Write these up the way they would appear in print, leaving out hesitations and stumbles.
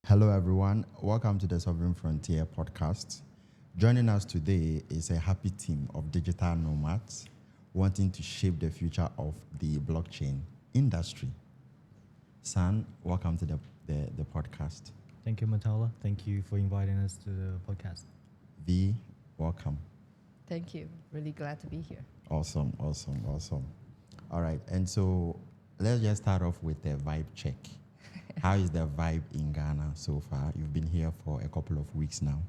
Hello, everyone. Welcome to the Sovereign Frontier podcast. Joining us today is a happy team of digital nomads wanting to shape the future of the blockchain industry. Sun, welcome to the podcast. Thank you, Matala. Thank you for inviting us to the podcast. Vee, welcome. Thank you. Really glad to be here. Awesome. All right, and so let's just start off with a vibe check. How is the vibe in Ghana so far? You've been here for a couple of weeks now.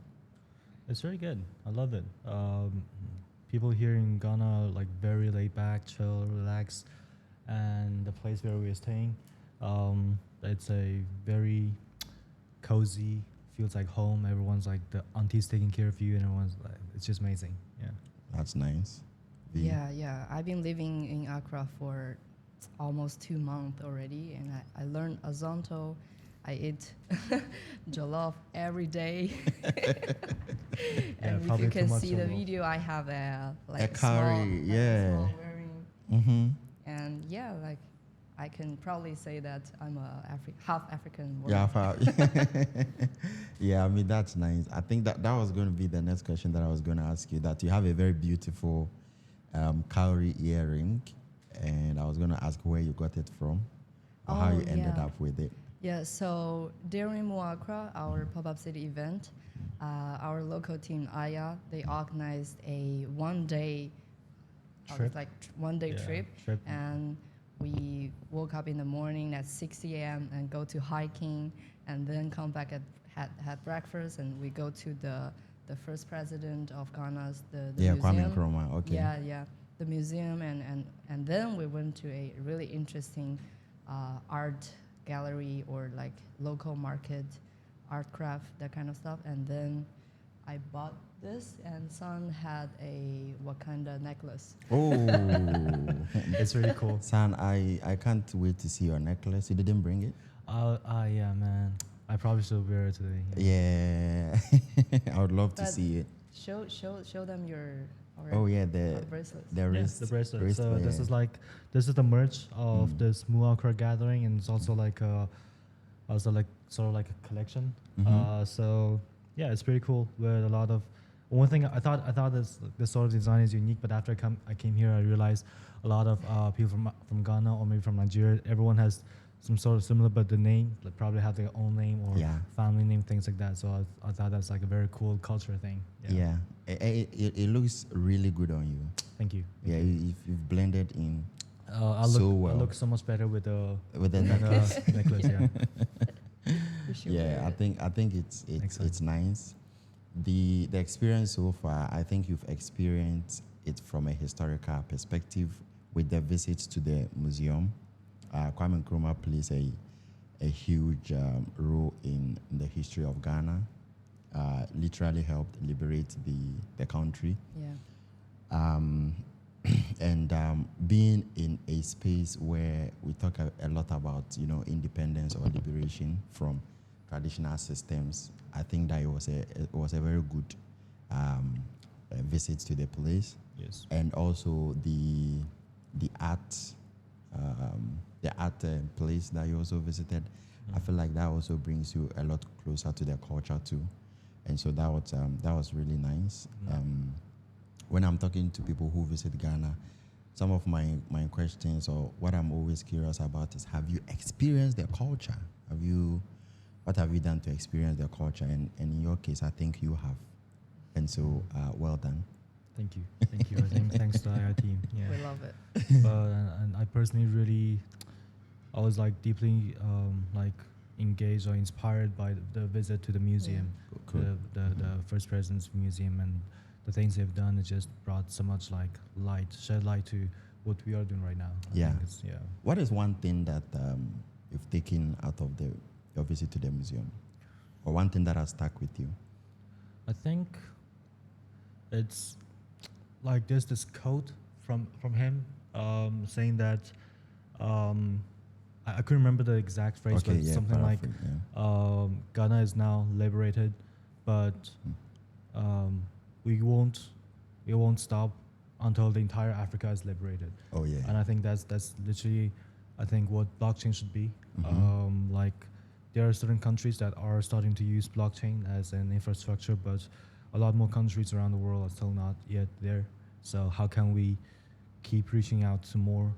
It's very good. I love it. People here in Ghana are like very laid back, chill, relaxed, and the place where we're staying, it's a very cozy, feels like home. Everyone's like the auntie's taking care of you, and everyone's like, it's just amazing. Yeah. That's nice. Vee? Yeah. I've been living in Accra for almost 2 months already, and I learned Azonto. I eat jollof every day. And if you can see the video, I have a curry, small wearing. Mm-hmm. And yeah, like I can probably say that I'm a half African woman. Yeah, yeah. I mean, that's nice. I think that was going to be the next question that I was going to ask you. That you have a very beautiful cowrie earring, and I was going to ask where you got it from, or how you ended up with it. Yeah, so during Accra, our pop-up city event, our local team, Aya, they organized a one-day Trip. trip, and we woke up in the morning at 6 a.m. and go to hiking, and then come back had breakfast, and we go to the first president of Ghana's the museum. Kwame Nkrumah. Okay. Yeah, the museum, and then we went to a really interesting art gallery or like local market, art craft, that kind of stuff. And then I bought this, and Sun had a Wakanda necklace. Oh, It's really cool. Son, I can't wait to see your necklace. You didn't bring it? Yeah, man. I probably should wear it today. Yeah, I would love to But see it. Show them your bracelets. the wrist, the bracelet. wrist, So yeah. this is the merch of this Muakra gathering, and it's also like sort of like a collection. Mhm. So yeah, it's pretty cool. With a lot of one thing I thought this sort of design is unique, but after I came here, I realized a lot of people from Ghana or maybe from Nigeria, everyone has some sort of similar, but the name like probably have their own name or family name, things like that. So I thought that's like a very cool culture thing. Yeah, it looks really good on you. Thank you. Yeah, if you've blended in I look so much better with the necklace. necklace. Yeah. You should Yeah, wear I think it's nice. The experience so far, I think you've experienced it from a historical perspective with the visits to the museum. Kwame Nkrumah plays a huge role in the history of Ghana. Literally helped liberate the country. Yeah. And being in a space where we talk a lot about independence or liberation from traditional systems, I think that it was a very good visit to the place. Yes. And also the art place that you also visited. I feel like that also brings you a lot closer to their culture too, and so that was really nice. When I'm talking to people who visit Ghana, some of my questions or what I'm always curious about is, have you experienced their culture? What have you done to experience their culture? And in your case, I think you have. And so, well done. Thank you. I think thanks to our team. Yeah. We love it. And I personally I was like deeply like engaged or inspired by the visit to the museum, Cool. the First President's Museum, and the things they've done. It just brought so much like shed light to what we are doing right now. I think it's, What is one thing that you've taken out of your visit to the museum, or one thing that has stuck with you? I think it's like there's this quote from him saying that I couldn't remember the exact phrase, but something like Ghana is now liberated, but we won't stop until the entire Africa is liberated. Oh yeah. And I think that's literally, I think what blockchain should be. Mm-hmm. Like there are certain countries that are starting to use blockchain as an infrastructure, but a lot more countries around the world are still not yet there. So how can we keep reaching out to more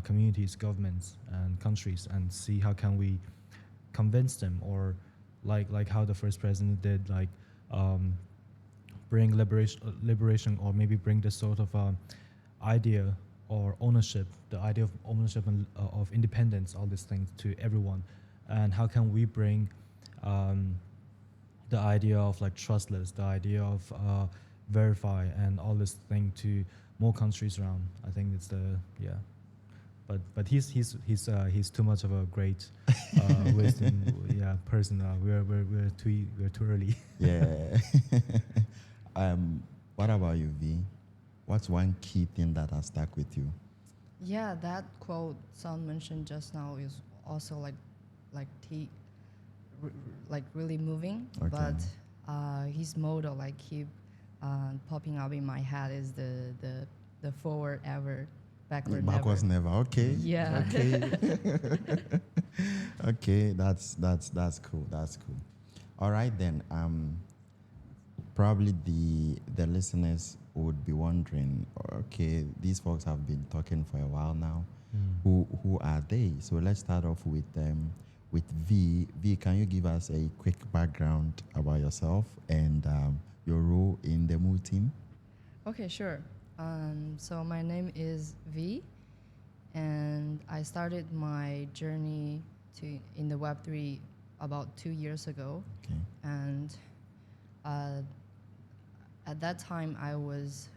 communities, governments, and countries, and see how can we convince them, or like how the first president did, like bring liberation, or maybe bring this sort of idea or ownership, the idea of ownership and of independence, all these things to everyone, and how can we bring the idea of like trustless, the idea of verify, and all this thing to more countries around. I think it's the but he's too much of a great wisdom person. We're too early. Yeah. What about you, V? What's one key thing that has stuck with you? Yeah, that quote Sun mentioned just now is also t- like really moving. Okay. But his motto like keep popping up in my head is the forward ever, backward never. Backwards never. Okay. Yeah. Okay. Okay. That's cool. That's cool. All right then. Probably the listeners would be wondering, okay, these folks have been talking for a while now. Who are they? So let's start off with V. V, can you give us a quick background about yourself and your role in the MU team? Okay, sure. So my name is V, and I started my journey in the Web3 about 2 years ago. Okay. And at that time, I was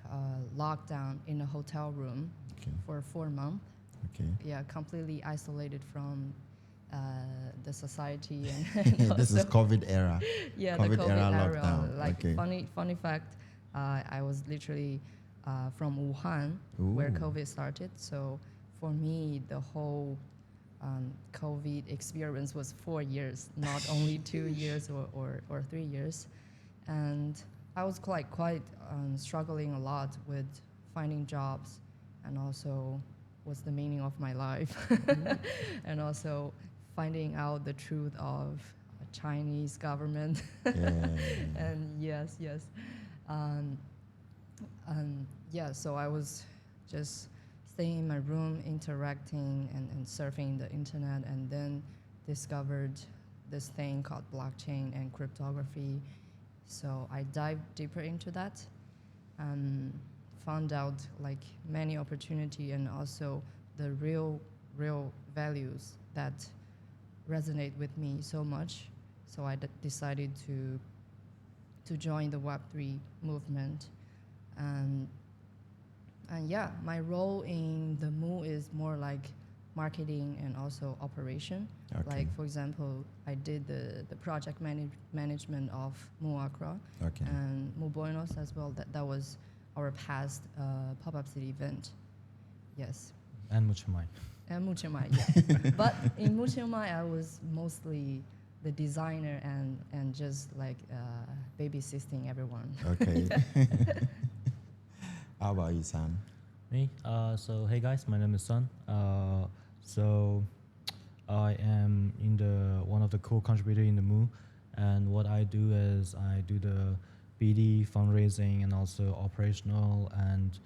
locked down in a hotel room for 4 months. Okay. Yeah, completely isolated from the society and This is COVID era. Yeah, COVID the COVID era era. lockdown. Like Okay. funny fact, I was literally from Wuhan, where Ooh. COVID started. So for me, the whole COVID experience was 4 years, not only 2 years or 3 years. And I was quite struggling a lot with finding jobs, and also what's the meaning of my life, and also finding out the truth of Chinese government. Yeah. And yes. So I was just staying in my room, interacting and surfing the internet, and then discovered this thing called blockchain and cryptography. So I dived deeper into that, found out like many opportunity and also the real values that resonate with me so much. So I decided to join the Web3 movement. And yeah, my role in the MU is more like marketing and also operation. Okay. Like, for example, I did the project management of MU Accra and MU Buenos as well. That was our past pop-up city event. Yes. And MU Chiang Mai. And MU Chiang Mai, yeah. But in MU Chiang Mai, I was mostly the designer and just like babysitting everyone. Okay. How about you, Sam? Me? So hey guys, my name is Sun. So I am in one of the co-contributor in the MU, and what I do is I do the BD fundraising and also operational and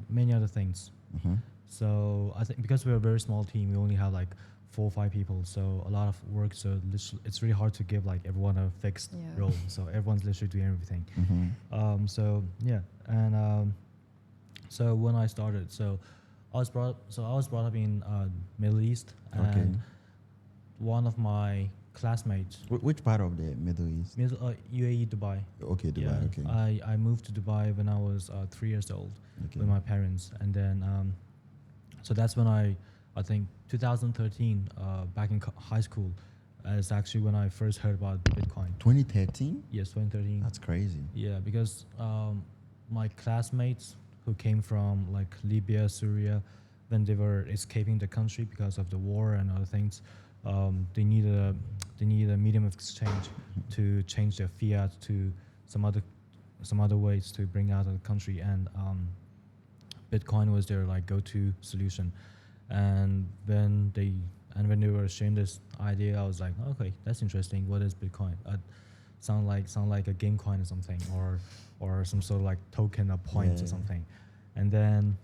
many other things. Mm-hmm. So I think because we're a very small team, we only have like 4 or 5 people, so a lot of work. So it's really hard to give like everyone a fixed role. So everyone's literally doing everything. Mm-hmm. So yeah, and so when I started, I was brought up in Middle East, and one of my classmates. Which part of the Middle East? UAE, Dubai. Okay, Dubai. Yeah. Okay. I moved to Dubai when I was 3 years old with my parents, and then so that's when I think 2013, back in high school, is actually when I first heard about Bitcoin. 2013? Yes, 2013. That's crazy. Yeah, because my classmates who came from like Libya, Syria, when they were escaping the country because of the war and other things, they needed a medium of exchange to change their fiat to some other ways to bring out of the country, and Bitcoin was their like go-to solution. And when they and when they were sharing this idea, I was like, okay, that's interesting. What is Bitcoin? Sound like a game coin or something, or some sort of like token or points or something. And then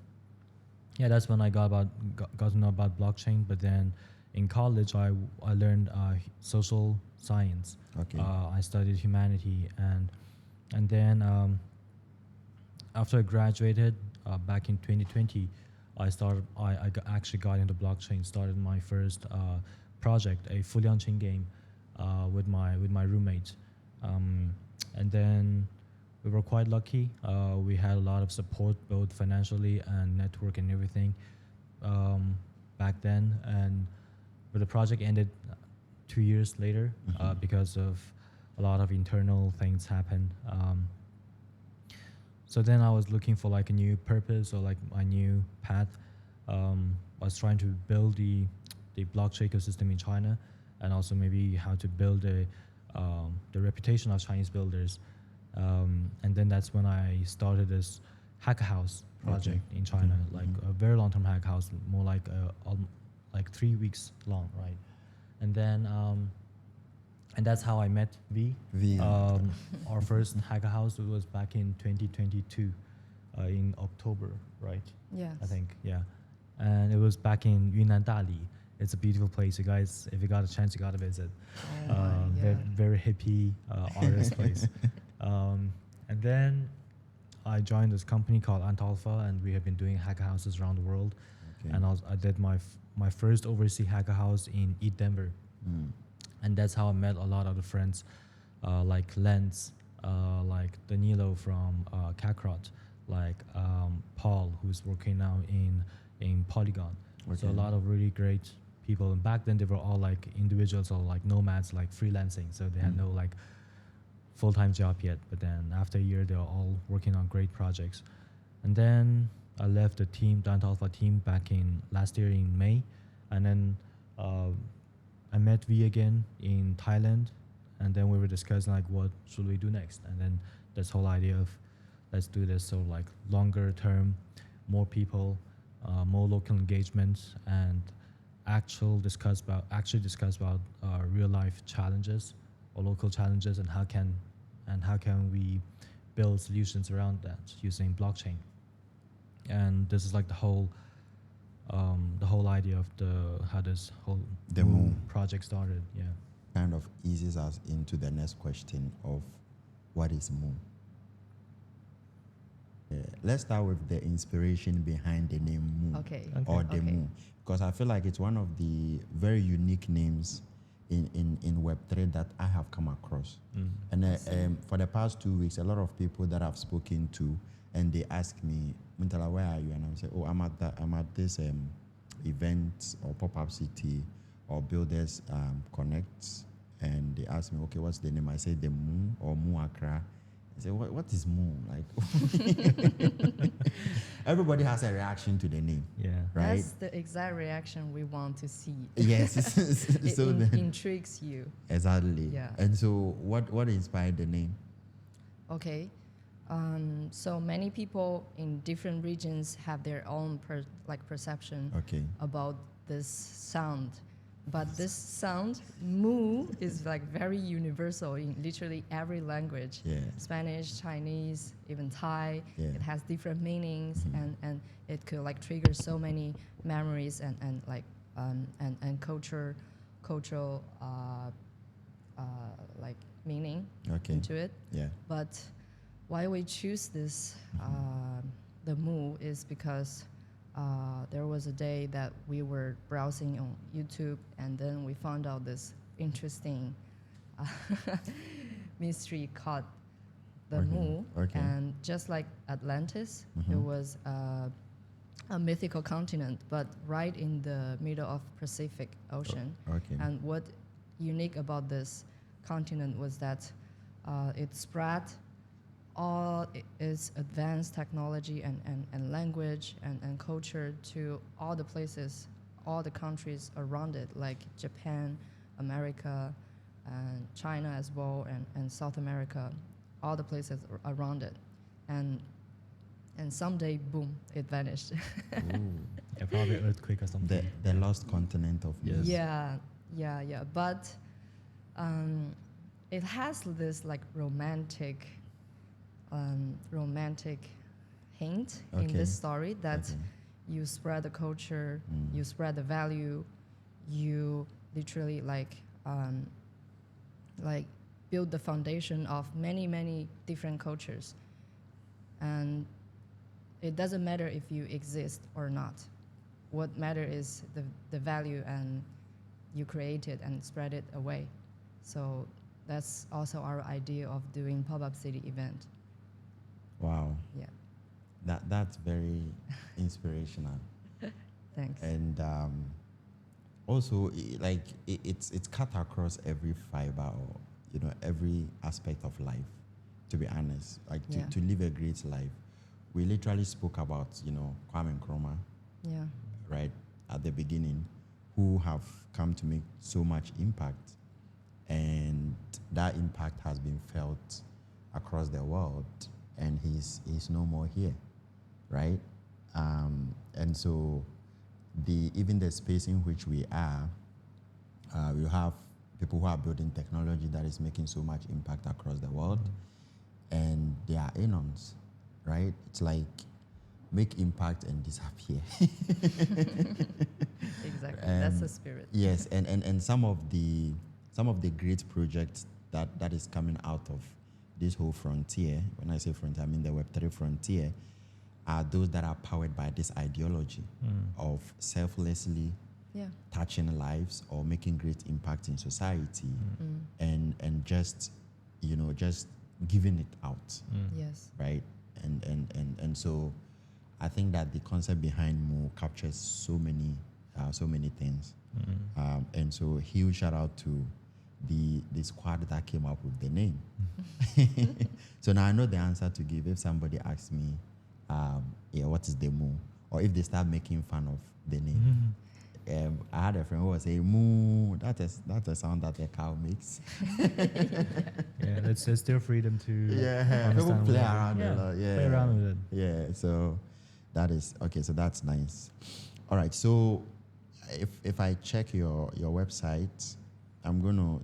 yeah, that's when I got to know about blockchain. But then in college, I learned social science. Okay. I studied humanity, and then after I graduated back in 2020, actually got into blockchain. Started my first project, a fully on-chain game, with my roommate, and then we were quite lucky. We had a lot of support, both financially and network and everything, back then. But the project ended 2 years later because of a lot of internal things happened. So then I was looking for like a new purpose or like a new path. I was trying to build the blockchain ecosystem in China, and also maybe how to build the reputation of Chinese builders. And then that's when I started this hacker house project in China, like a very long-term hacker house, more like 3 weeks long, right? And then and that's how I met V. Our first hacker house was back in 2022, in October, right? Yes. I think, yeah. And it was back in Yunnan Dali. It's a beautiful place, you guys. If you got a chance, you gotta visit. Very hippie artist place. And then I joined this company called Antalpha, and we have been doing hacker houses around the world. Okay. And I did my first overseas hacker house in East Denver. And that's how I met a lot of the friends, like Lens, like Danilo from Kakarot, like Paul, who's working now in Polygon. Okay. So a lot of really great people. And back then they were all like individuals or like nomads, like freelancing. So they had no like full-time job yet. But then after a year, they were all working on great projects. And then I left the Antalpha team back in last year in May. And then I met V again in Thailand, and then we were discussing like what should we do next, and then this whole idea of let's do this so like longer term, more people, more local engagement, and actually discuss about real life challenges or local challenges, and how can we build solutions around that using blockchain. And this is like the whole idea of how this whole theMu project started. Yeah, kind of eases us into the next question of what is Mu. Let's start with the inspiration behind the name Mu. Or theMu, because I feel like it's one of the very unique names in Web3 that I have come across. And for the past 2 weeks, a lot of people that I've spoken to, and they ask me, Muntala, where are you? And I say, oh, I'm at this event or pop-up city or Builders Connect. And they ask me, okay, what's the name? I say theMu or Mu Accra. I say, what is Mu? Like, everybody has a reaction to the name. Yeah, right. That's the exact reaction we want to see. Yes, it intrigues you. Exactly. Yeah. And so, what inspired the name? Okay. So many people in different regions have their own perception about this sound. But this sound, Mu, is like very universal in literally every language. Yeah. Spanish, Chinese, even Thai. Yeah. It has different meanings, and it could like trigger so many memories and cultural like meaning into it. Yeah. But why we choose this theMu is because there was a day that we were browsing on YouTube, and then we found out this interesting mystery called theMu. And just like Atlantis, it was a mythical continent, but right in the middle of Pacific Ocean. And what unique about this continent was that it spread all its advanced technology and language and culture to all the places, all the countries around it, like Japan, America, and China as well, and South America, all the places around it. And someday, boom, it vanished. Yeah, probably earthquake or something. The lost continent of Yes. Yeah. But it has this like romantic hint in Okay. this story that Okay. you spread the culture, you spread the value, you literally like build the foundation of many different cultures, and it doesn't matter if you exist or not. What matters is the value, and you create it and spread it away. So that's also our idea of doing pop-up city event. Wow. Yeah, That's very inspirational. thanks. And also, it's cut across every fiber, or every aspect of life. To be honest, like Yeah. to live a great life, we literally spoke about Kwame Nkrumah, Yeah, right at the beginning, who have come to make so much impact, and that impact has been felt across the world, and he's no more here, right? And so even the space in which we are, we have people who are building technology that is making so much impact across the world, and they are anons, right? It's like make impact and disappear. exactly. That's the spirit. Yes, and some of the great projects that is coming out of this whole frontier. When I say frontier, I mean the Web3 frontier, are those that are powered by this ideology of selflessly Yeah. touching lives or making great impact in society, and just just giving it out, Yes. right? And so I think that the concept behind Mu captures so many things. And so huge shout out to the squad that came up with the name. So now I know the answer to give if somebody asks me, what is theMu? Or if they start making fun of the name. I had a friend who was saying, "Moo, that's a sound that a cow makes." Yeah, it's their freedom to Yeah, people understand play whatever. around Yeah, a lot. Yeah, play around with it. Yeah, so that is okay. So that's nice. All right. So if I check your website, I'm gonna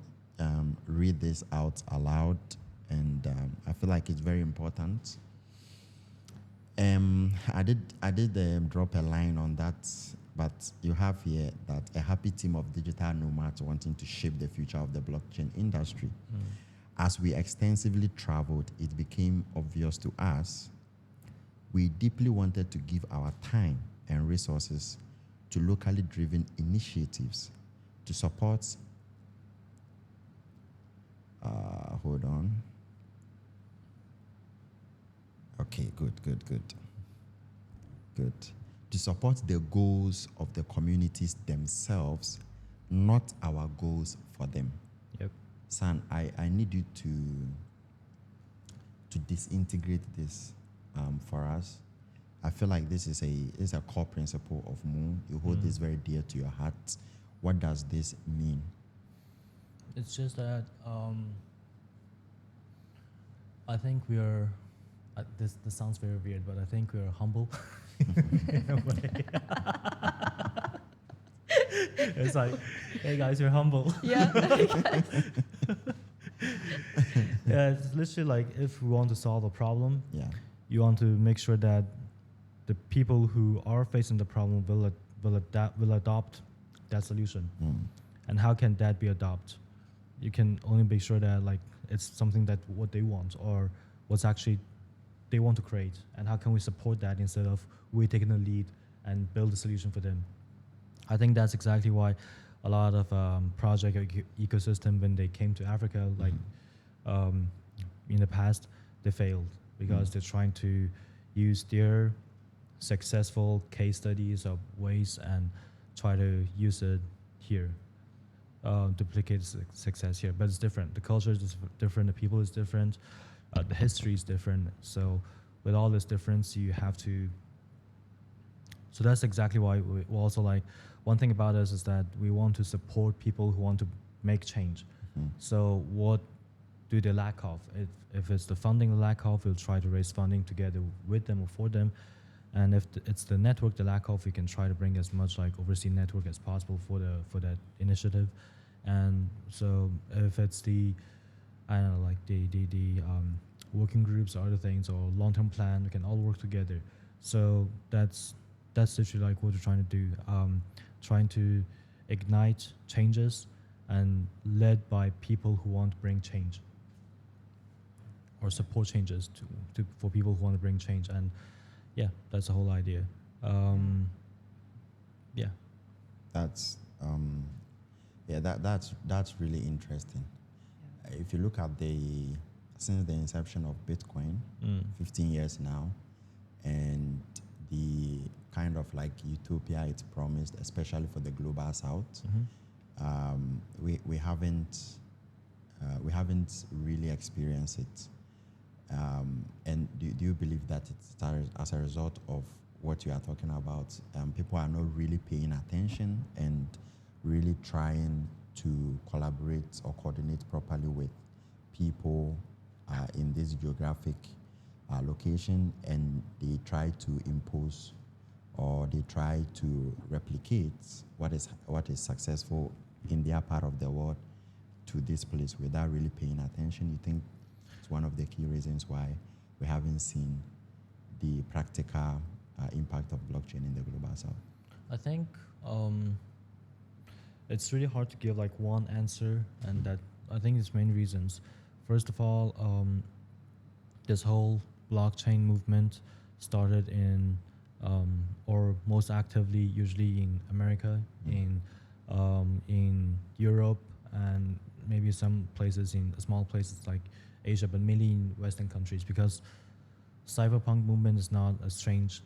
read this out aloud, and I feel like it's very important. I did drop a line on that, but you have here that a happy team of digital nomads wanting to shape the future of the blockchain industry. As we extensively traveled, it became obvious to us we deeply wanted to give our time and resources to locally driven initiatives to support. Hold on. Okay, good. To support the goals of the communities themselves, not our goals for them. Yep. San, I need you to disintegrate this for us. I feel like this is a core principle of Mu. You hold this very dear to your heart. What does this mean? It's just that I think we are. This sounds very weird, but I think we are humble. In a way. It's like, hey guys, you're humble. Yeah. Yeah, it's literally like if we want to solve a problem, Yeah. you want to make sure that the people who are facing the problem will adopt that solution. And how can that be adopted? You can only make sure that like it's something that what they want or what's actually they want to create, and how can we support that instead of we taking the lead and build a solution for them. I think that's exactly why a lot of project ecosystem, when they came to Africa, like in the past, they failed because they're trying to use their successful case studies of ways and try to use it here, duplicate success here. But it's different. The culture is different. The people is different. The history is different. So with all this difference, you have to. So that's exactly why we also like. One thing about us is that we want to support people who want to make change. So what do they lack of? If it's the funding they lack of, we'll try to raise funding together with them or for them. And if it's the network the lack of, we can try to bring as much like overseas network as possible for that initiative. And so if it's the, I don't know, like the working groups or other things or long-term plan, we can all work together. So that's literally like what we're trying to do, trying to ignite changes and led by people who want to bring change or support changes for people who want to bring change. And yeah, that's the whole idea. Yeah. That's that's really interesting. If you look at since the inception of Bitcoin, 15 years now, and the kind of like utopia it's promised, especially for the global south, we haven't really experienced it. And do you believe that it's as a result of what you are talking about? People are not really paying attention and really trying to collaborate or coordinate properly with people in this geographic location, and they try to impose or they try to replicate what is successful in their part of the world to this place without really paying attention. You think it's one of the key reasons why we haven't seen the practical impact of blockchain in the global south? I think it's really hard to give like one answer, and that I think it's main reasons. First of all, this whole blockchain movement started in or most actively usually in America, in Europe, and maybe some places in small places like Asia, but mainly in Western countries, because cypherpunk movement is not a strange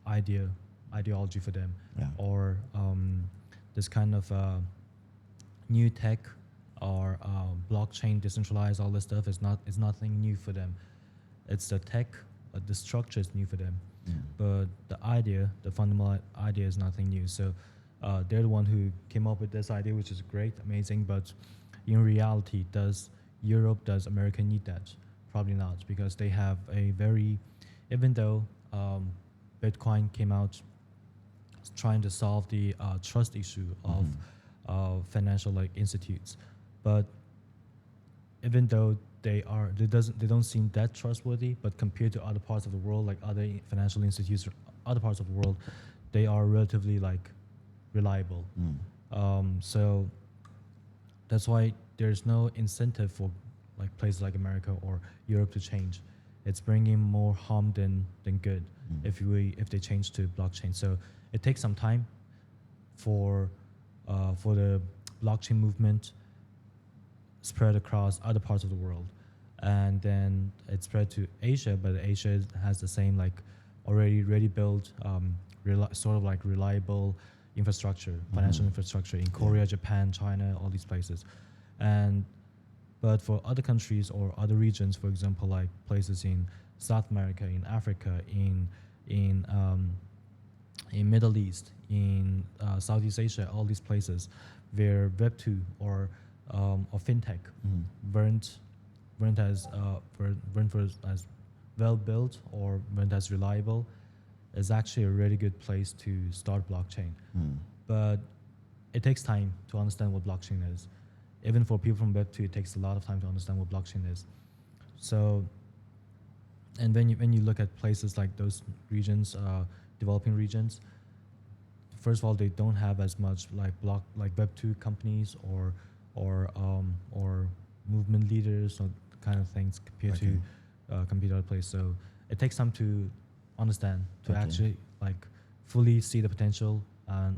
ideology for them, or this kind of new tech or blockchain, decentralized, all this stuff is nothing new for them. It's the tech, the structure is new for them, but the fundamental idea is nothing new. So they're the one who came up with this idea, which is great, amazing, but in reality, does America need that? Probably not, because they have even though Bitcoin came out trying to solve the trust issue of financial like institutes, but even though they don't seem that trustworthy, but compared to other parts of the world, like other financial institutes, other parts of the world, they are relatively like reliable. So that's why there's no incentive for like places like America or Europe to change. It's bringing more harm than good if they change to blockchain. So it takes some time for the blockchain movement spread across other parts of the world, and then it spread to Asia. But Asia has the same like already built sort of like reliable infrastructure, financial infrastructure in Korea, Japan, China, all these places. But for other countries or other regions, for example, like places in South America, in Africa, in Middle East, in Southeast Asia, all these places where Web2 or fintech weren't as well built or weren't as reliable, is actually a really good place to start blockchain. But it takes time to understand what blockchain is. Even for people from Web2, it takes a lot of time to understand what blockchain is. So, and when you look at places like those regions, developing regions, first of all, they don't have as much like Web2 companies or movement leaders or kind of things compared to other places. So it takes time to understand, to actually like fully see the potential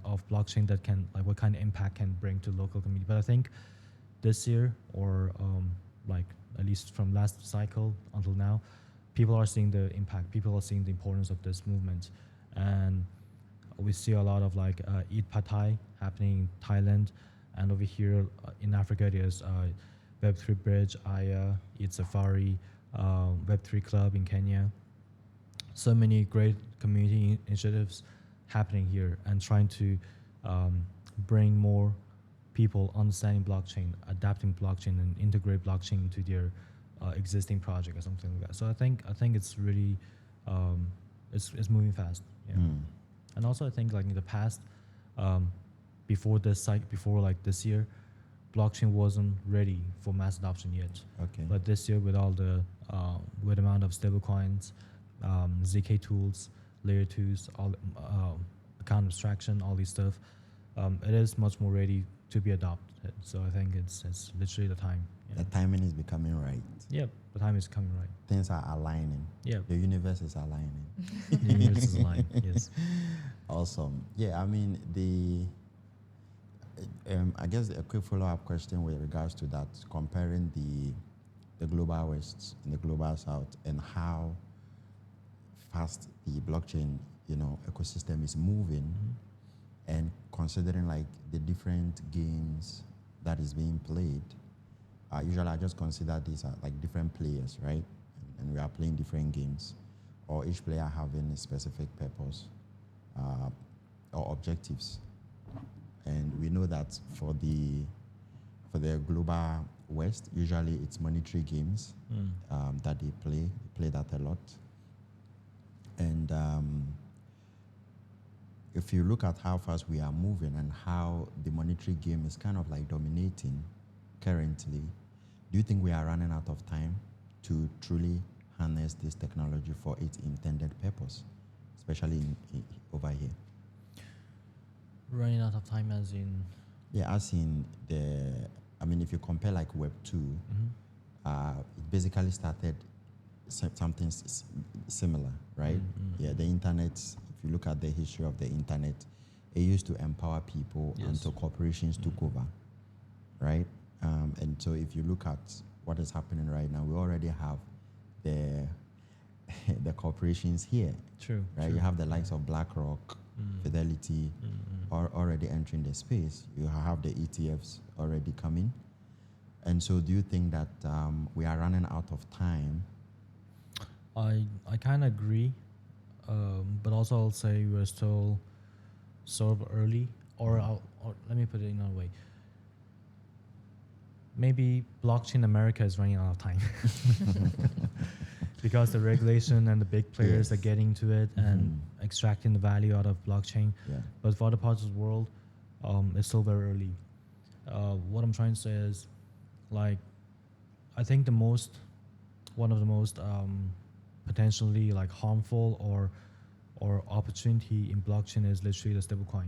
of blockchain that can like what kind of impact can bring to local community. But I think this year, or like at least from last cycle until now, people are seeing the impact. People are seeing the importance of this movement, and we see a lot of like Eat Pad Thai happening in Thailand, and over here in Africa there's Web3 Bridge, Aya, Eat Safari, Web3 Club in Kenya. So many great community initiatives happening here, and trying to bring more people understanding blockchain, adapting blockchain, and integrate blockchain into their existing project or something like that. So I think it's really it's moving fast. Yeah. And also I think like in the past, before like this year, blockchain wasn't ready for mass adoption yet. Okay. But this year, with all the with amount of stablecoins, ZK tools, layer twos, all account abstraction, all these stuff, it is much more ready to be adopted. So I think it's literally the time. Yeah. The timing is becoming right. Yep, the time is coming right. Things are aligning. Yeah, The universe is aligning. the universe is aligned. Yes. Awesome. Yeah, I mean I guess a quick follow-up question with regards to that, comparing the global west and the global south, and how fast the blockchain ecosystem is moving, and considering like the different games that is being played. Usually I just consider these are like different players, right? And we are playing different games, or each player having a specific purpose or objectives. And we know that for the global west, usually it's monetary games that they play. They play that a lot. And if you look at how fast we are moving and how the monetary game is kind of like dominating currently, do you think we are running out of time to truly harness this technology for its intended purpose, especially over here? Running out of time as in? Yeah, as in if you compare like Web 2, it basically started something similar, right? Yeah, the internet, if you look at the history of the internet, it used to empower people until corporations took over, right? And so if you look at what is happening right now, we already have the corporations here. True. Right? True. You have the likes of BlackRock, Fidelity, are already entering the space. You have the ETFs already coming. And so do you think that we are running out of time? I kind of agree, but also I'll say we're still sort of early, or let me put it in another way. Maybe blockchain America is running out of time because the regulation and the big players are getting to it and extracting the value out of blockchain. Yeah. But for other parts of the world, it's still very early. What I'm trying to say is, like, I think one of the most potentially like harmful or opportunity in blockchain is literally the stablecoin,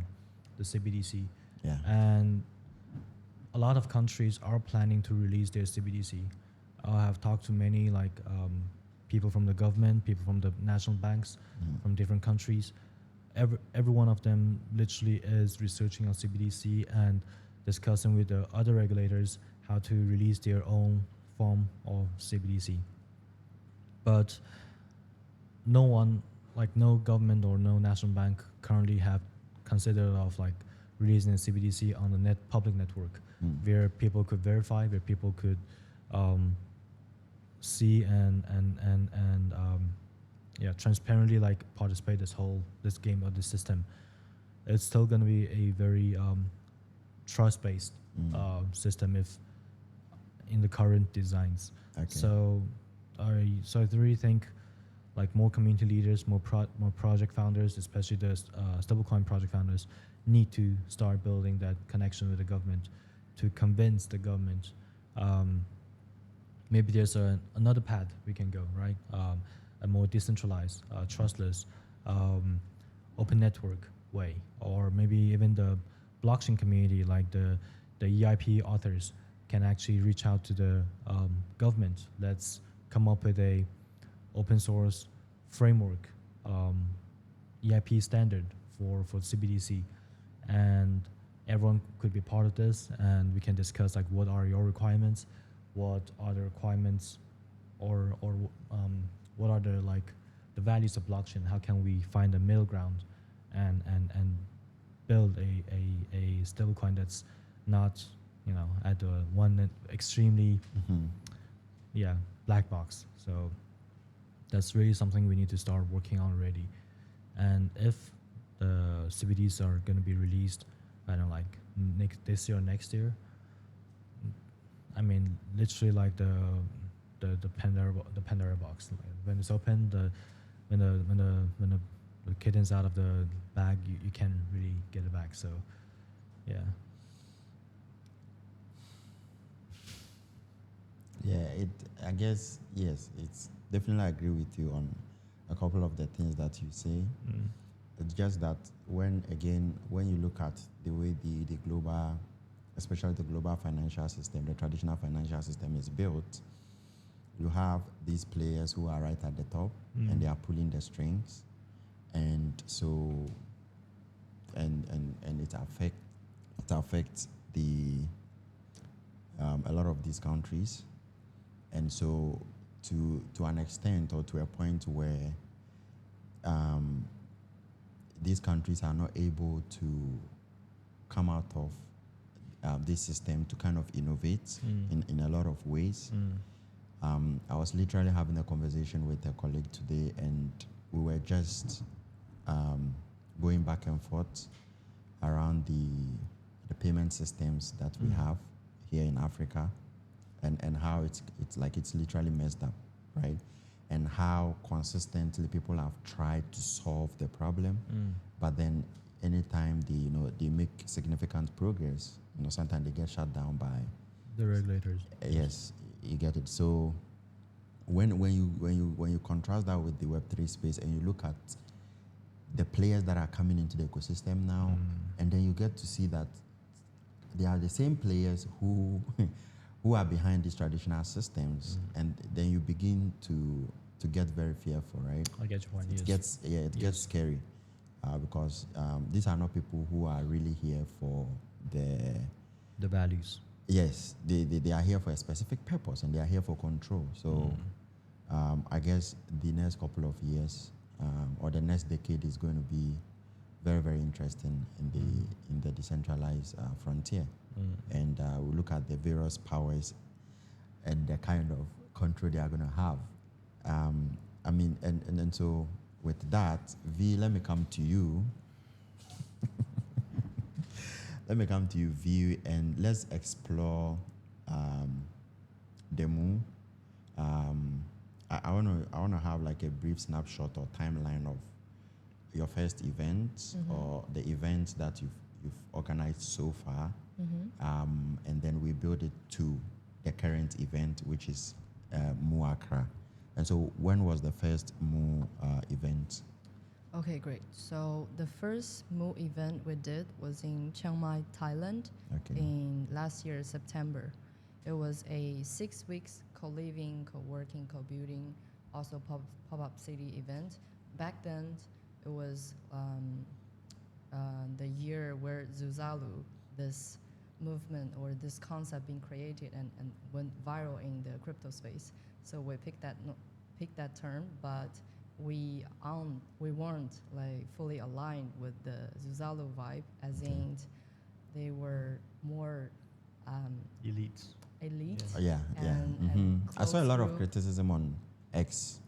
the CBDC. Yeah. And a lot of countries are planning to release their CBDC. I have talked to many people from the government, people from the national banks, from different countries. Every one of them literally is researching on CBDC and discussing with the other regulators how to release their own form of CBDC. But no government or no national bank currently have considered of like releasing a CBDC on the public network, where people could verify, where people could see and transparently like participate this game or this system. It's still going to be a very trust-based system if in the current designs. Okay. So I really think like more community leaders, more project founders, especially the stablecoin project founders, need to start building that connection with the government to convince the government. Maybe there's another path we can go, right? A more decentralized, trustless, open network way, or maybe even the blockchain community, like the EIP authors, can actually reach out to the government. Let's come up with a open source framework, EIP standard for CBDC, and everyone could be part of this, and we can discuss like what are your requirements, what are the requirements, or what are the values of blockchain. How can we find a middle ground and build a stablecoin that's not at the one extremely black box. So that's really something we need to start working on already. And if the CBDs are going to be released, I don't know, like this year or next year, I mean, literally like the Pandora box. Like when it's open, the kitten's out of the bag, you can't really get it back. So, yeah. Yeah, I guess yes. It's definitely I agree with you on a couple of the things that you say. Mm. It's just that when you look at the way the global, especially the global financial system, the traditional financial system is built, you have these players who are right at the top and they are pulling the strings, and so and it affects the a lot of these countries, and so to an extent or to a point where these countries are not able to come out of this system to kind of innovate in a lot of ways. I was literally having a conversation with a colleague today, and we were just going back and forth around the payment systems that we have here in Africa, and how it's literally messed up, right? And how consistently people have tried to solve the problem, but then anytime they make significant progress, sometimes they get shut down by The regulators. yes, you get it. So when you contrast that with the Web3 space and you look at the players that are coming into the ecosystem now, and then you get to see that they are the same players who who are behind these traditional systems, and then you begin to get very fearful, right? I get your point. It Yes. gets scary because these are not people who are really here for The values. yes, they are here for a specific purpose, and they are here for control. So I guess the next couple of years or the next decade is going to be very, very interesting in the decentralized frontier. And we look at the various powers and the kind of control they are going to have. I mean, and so with that, V, let me come to you. Let me come to you, V, and let's explore theMu. I want to have like a brief snapshot or timeline of your first event or the events that you've organized so far, and then we build it to the current event, which is Mu Accra. And so, when was the first Mu event? Okay, great. So the first Mu event we did was in Chiang Mai, Thailand, in last year September. It was a 6 weeks co-living, co-working, co-building, also pop-up city event. Back then, it was the year where Zuzalu, this movement or this concept being created and went viral in the crypto space. So we picked that term, but we weren't like fully aligned with the Zuzalu vibe, as in they were more elite. Yeah. And I saw a lot of through- criticism on X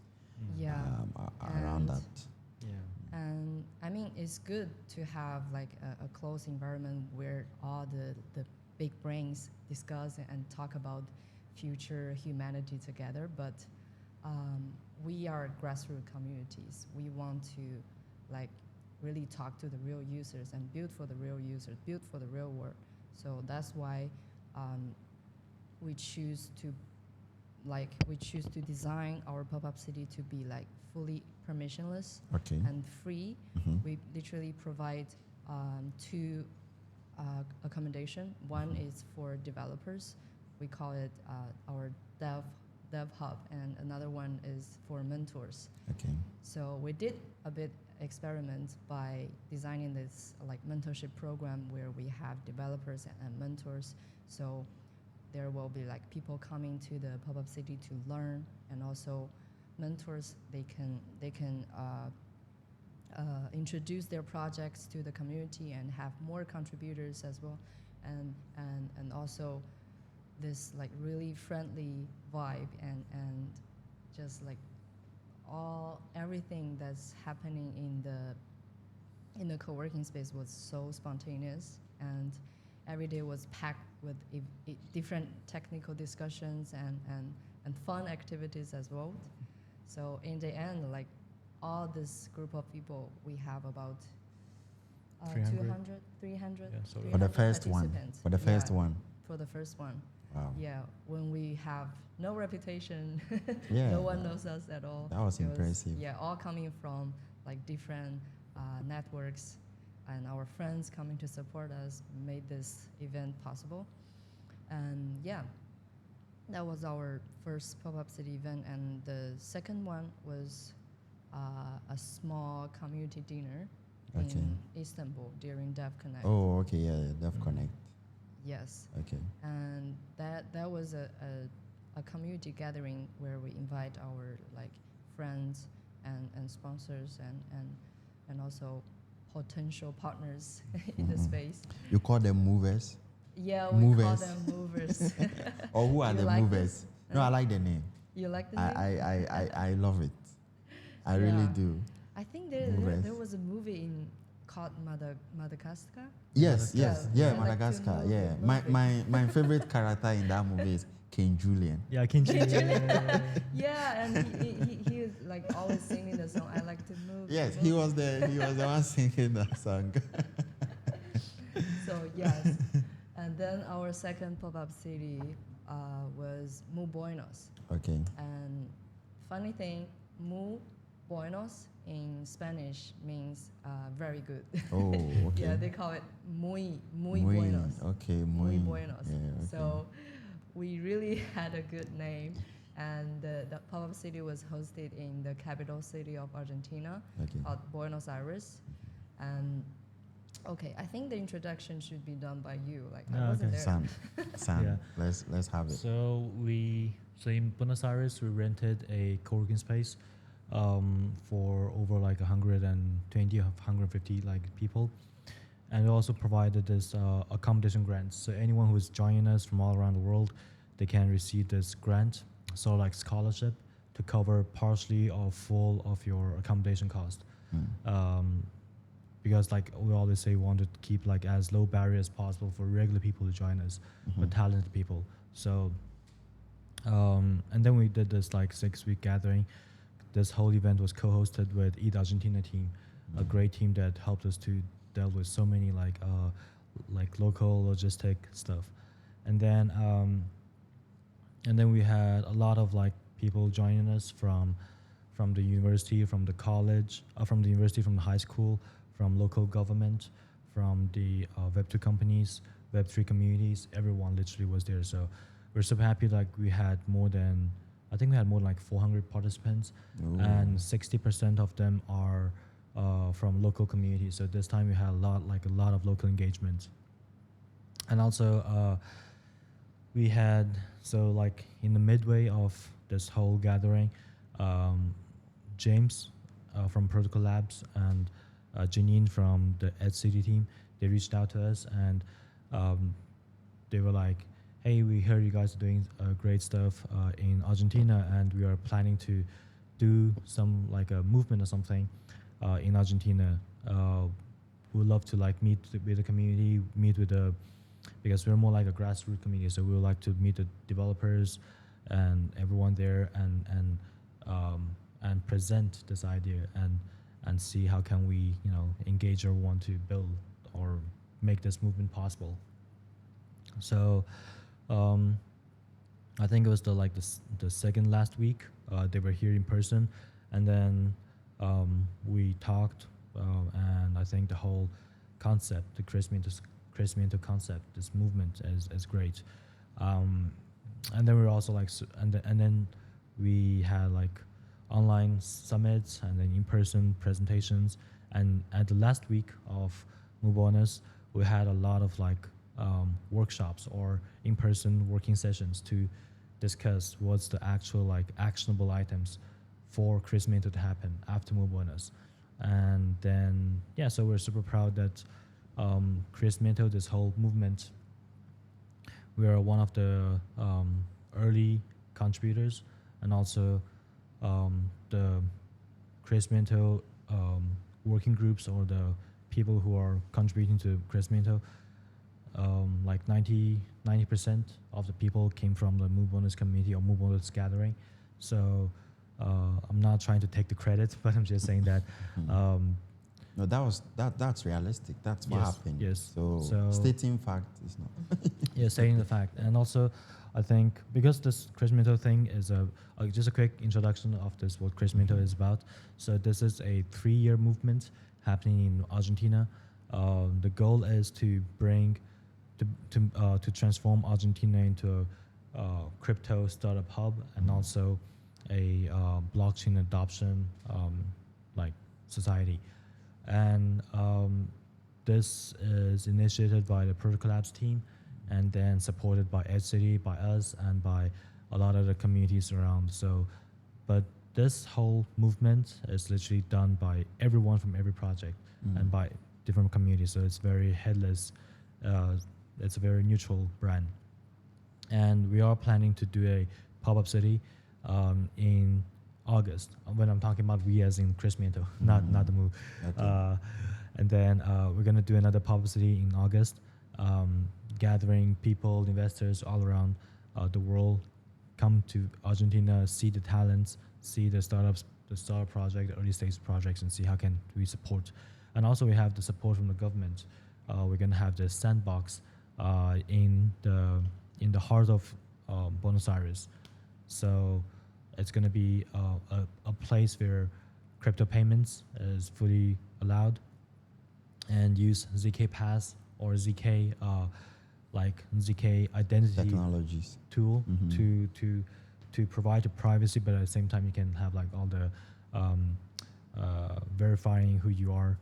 around And- that. Yeah. And I mean, it's good to have like a close environment where all the big brains discuss and talk about future humanity together. But we are grassroots communities. We want to like really talk to the real users and build for the real users, build for the real world. So that's why we choose to design our pop-up city to be like fully permissionless and free. We literally provide two accommodation. One is for developers. We call it our dev hub, and another one is for mentors. So we did a bit experiment by designing this like mentorship program where we have developers and mentors. So there will be like people coming to the pop-up city to learn, and also mentors, they can introduce their projects to the community and have more contributors as well, and also this like really friendly vibe and just like everything that's happening in the co-working space was so spontaneous, and every day was packed with different technical discussions and fun activities as well. So in the end, like all this group of people, we have about 300? 200, 300, Yeah, so- For the first one. participants. For the first Yeah, one. For the first one. Wow. Yeah, when we have no reputation, Yeah. no one knows us at all. That was It impressive. Yeah, all coming from like different networks, and our friends coming to support us made this event possible. And yeah, that was our first pop-up city event, and the second one was a small community dinner Okay. in Istanbul during Dev Connect. Oh, okay, yeah, Dev Connect. Yes, Okay. and that was a community gathering where we invite our like friends and sponsors and also potential partners in the space. You call them movers? Yeah, we call Movers. them movers. Or who are You the like movers? this? No, I like the name. You like the name? I love it. I really Yeah. do. I think Movers. there was a movie called Madagascar. Yes, Yeah, yes, yeah, yeah, like to Madagascar. move Yeah, it, my, move it. my favorite character in that movie is King Julian. Yeah, King Julian. Yeah, and he is like always singing the song. I like to move. Yes, move. he was the one singing that song. So yes, and then our second pop-up city was Mu Buenos. Okay. And funny thing, Mu Buenos in Spanish means very good. Oh, okay. Yeah, they call it muy buenos. Okay, Muy buenos. Yeah, okay. So we really had a good name, and the pop-up city was hosted in the capital city of Argentina, Okay. called Buenos Aires. And okay, I think the introduction should be done by you. Like I Oh, wasn't okay. there. Sam, Yeah. let's have it. So in Buenos Aires we rented a co-working space for over like 120 150 like people, and we also provided this accommodation grants. So anyone who's joining us from all around the world, they can receive this grant, so like scholarship, to cover partially or full of your accommodation cost. Because like we always say, we want to keep like as low barrier as possible for regular people to join us, but talented people. So and then we did this like 6-week gathering. This whole event was co-hosted with Eat Argentina team, a great team that helped us to deal with so many like local logistic stuff. And then we had a lot of like people joining us from the university, from the college, from the university, from the high school, from local government, from the Web2 companies, Web3 communities. Everyone literally was there. So we're super happy. Like we had more than 400 participants, Ooh. and 60% of them are from local communities. So this time we had a lot of local engagement. And also we had, so like in the midway of this whole gathering, James from Protocol Labs and Janine from the Ed City team, they reached out to us, and they were like, hey, we heard you guys are doing great stuff in Argentina, and we are planning to do some like a movement or something in Argentina. We would love to like meet with the community, because we're more like a grassroots community, so we would like to meet the developers and everyone there, and present this idea and see how can we engage everyone to build or make this movement possible. So I think it was the second last week they were here in person, and then we talked, and I think the whole concept, the crismiento concept, this movement is great. And then we were also like, and then we had like online summits and then in-person presentations. And at the last week of Mubonas, we had a lot of like workshops or in-person working sessions to discuss what's the actual like actionable items for crismiento to happen after Mubonas. And then so we're super proud that crismiento, this whole movement, we are one of the early contributors, and also the crismiento working groups, or the people who are contributing to crismiento, like 90% of the people came from the Mubonas community or Mubonas gathering. So I'm not trying to take the credit, but I'm just saying that. No, that's realistic. That's what Yes, happened. yes. So, So- stating fact is not. Yeah, saying the fact. And also, I think because this Chris Minto thing is just a quick introduction of this, what Chris Minto is about. So this is a 3-year movement happening in Argentina. The goal is to to transform Argentina into a crypto startup hub and also a blockchain adoption like society. And this is initiated by the Protocol Labs team and then supported by Edge City, by us, and by a lot of the communities around. So, but this whole movement is literally done by everyone from every project and by different communities. So it's very headless. It's a very neutral brand. And we are planning to do a pop-up city in August. When I'm talking about we as in Chris Minto, not the move. And then we're gonna do another pop-up city in August, gathering people, investors all around the world, come to Argentina, see the talents, see the startups, the startup project, the early stage projects, and see how can we support. And also we have the support from the government. We're gonna have the sandbox in the heart of Buenos Aires. So it's going to be a place where crypto payments is fully allowed and use ZK Pass or ZK like ZK identity Technologies. tool to provide the privacy, but at the same time you can have like all the verifying who you are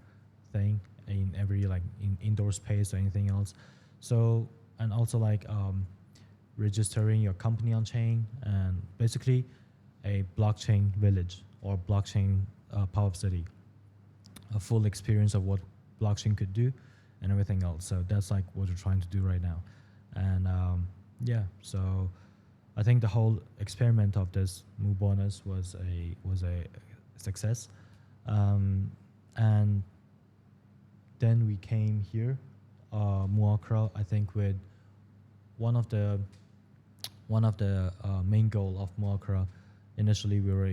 thing in every like in indoor space or anything else. So and also like registering your company on chain and basically a blockchain village or blockchain pop-up city, a full experience of what blockchain could do and everything else. So that's like what we're trying to do right now. And yeah, so I think the whole experiment of this Mu bonus was a success. And then we came here, Muakra, I think with one of the main goal of Muakra. Initially, we were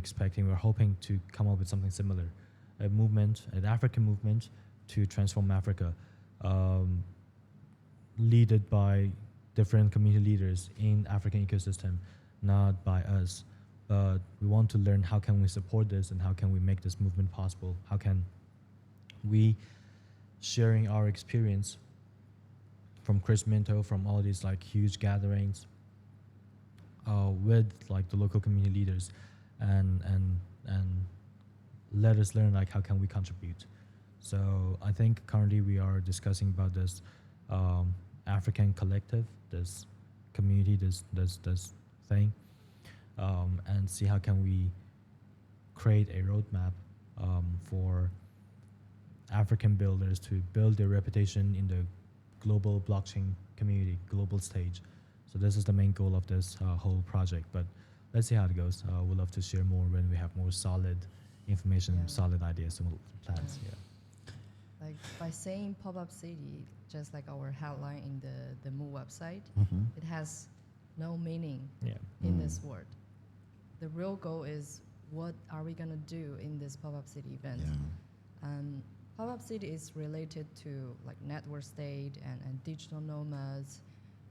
hoping to come up with something similar, a movement, an African movement to transform Africa, led by different community leaders in African ecosystem, not by us. But we want to learn how can we support this and how can we make this movement possible? How can we sharing our experience from Chris Minto, from all these like huge gatherings with like the local community leaders and let us learn like how can we contribute. So I think currently we are discussing about this African collective, this community, this thing, and see how can we create a roadmap for African builders to build their reputation in the global blockchain community, global stage. So this is the main goal of this whole project. But let's see how it goes. We'd love to share more when we have more solid information, solid ideas and plans. Yeah. Like by saying pop-up city, just like our headline in the Mu website, it has no meaning in this word. The real goal is what are we gonna do in this pop-up city event? Pop-up city is related to like network state and digital nomads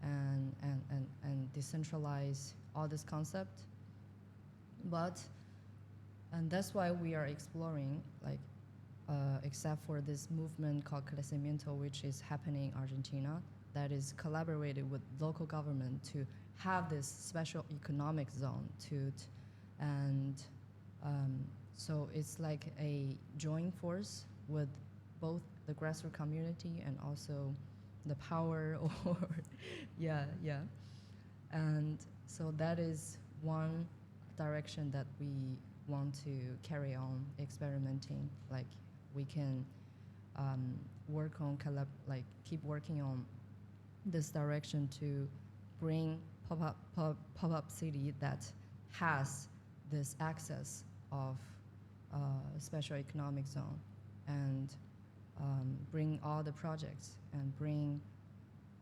and decentralize all this concept. And that's why we are exploring like except for this movement called Crecimiento, which is happening in Argentina, that is collaborated with local government to have this special economic zone and so it's like a joint force with both the grassroots community and also the power or and so that is one direction that we want to carry on experimenting. Like we can work on keep working on this direction to bring pop-up city that has this access of special economic zone and bring all the projects and bring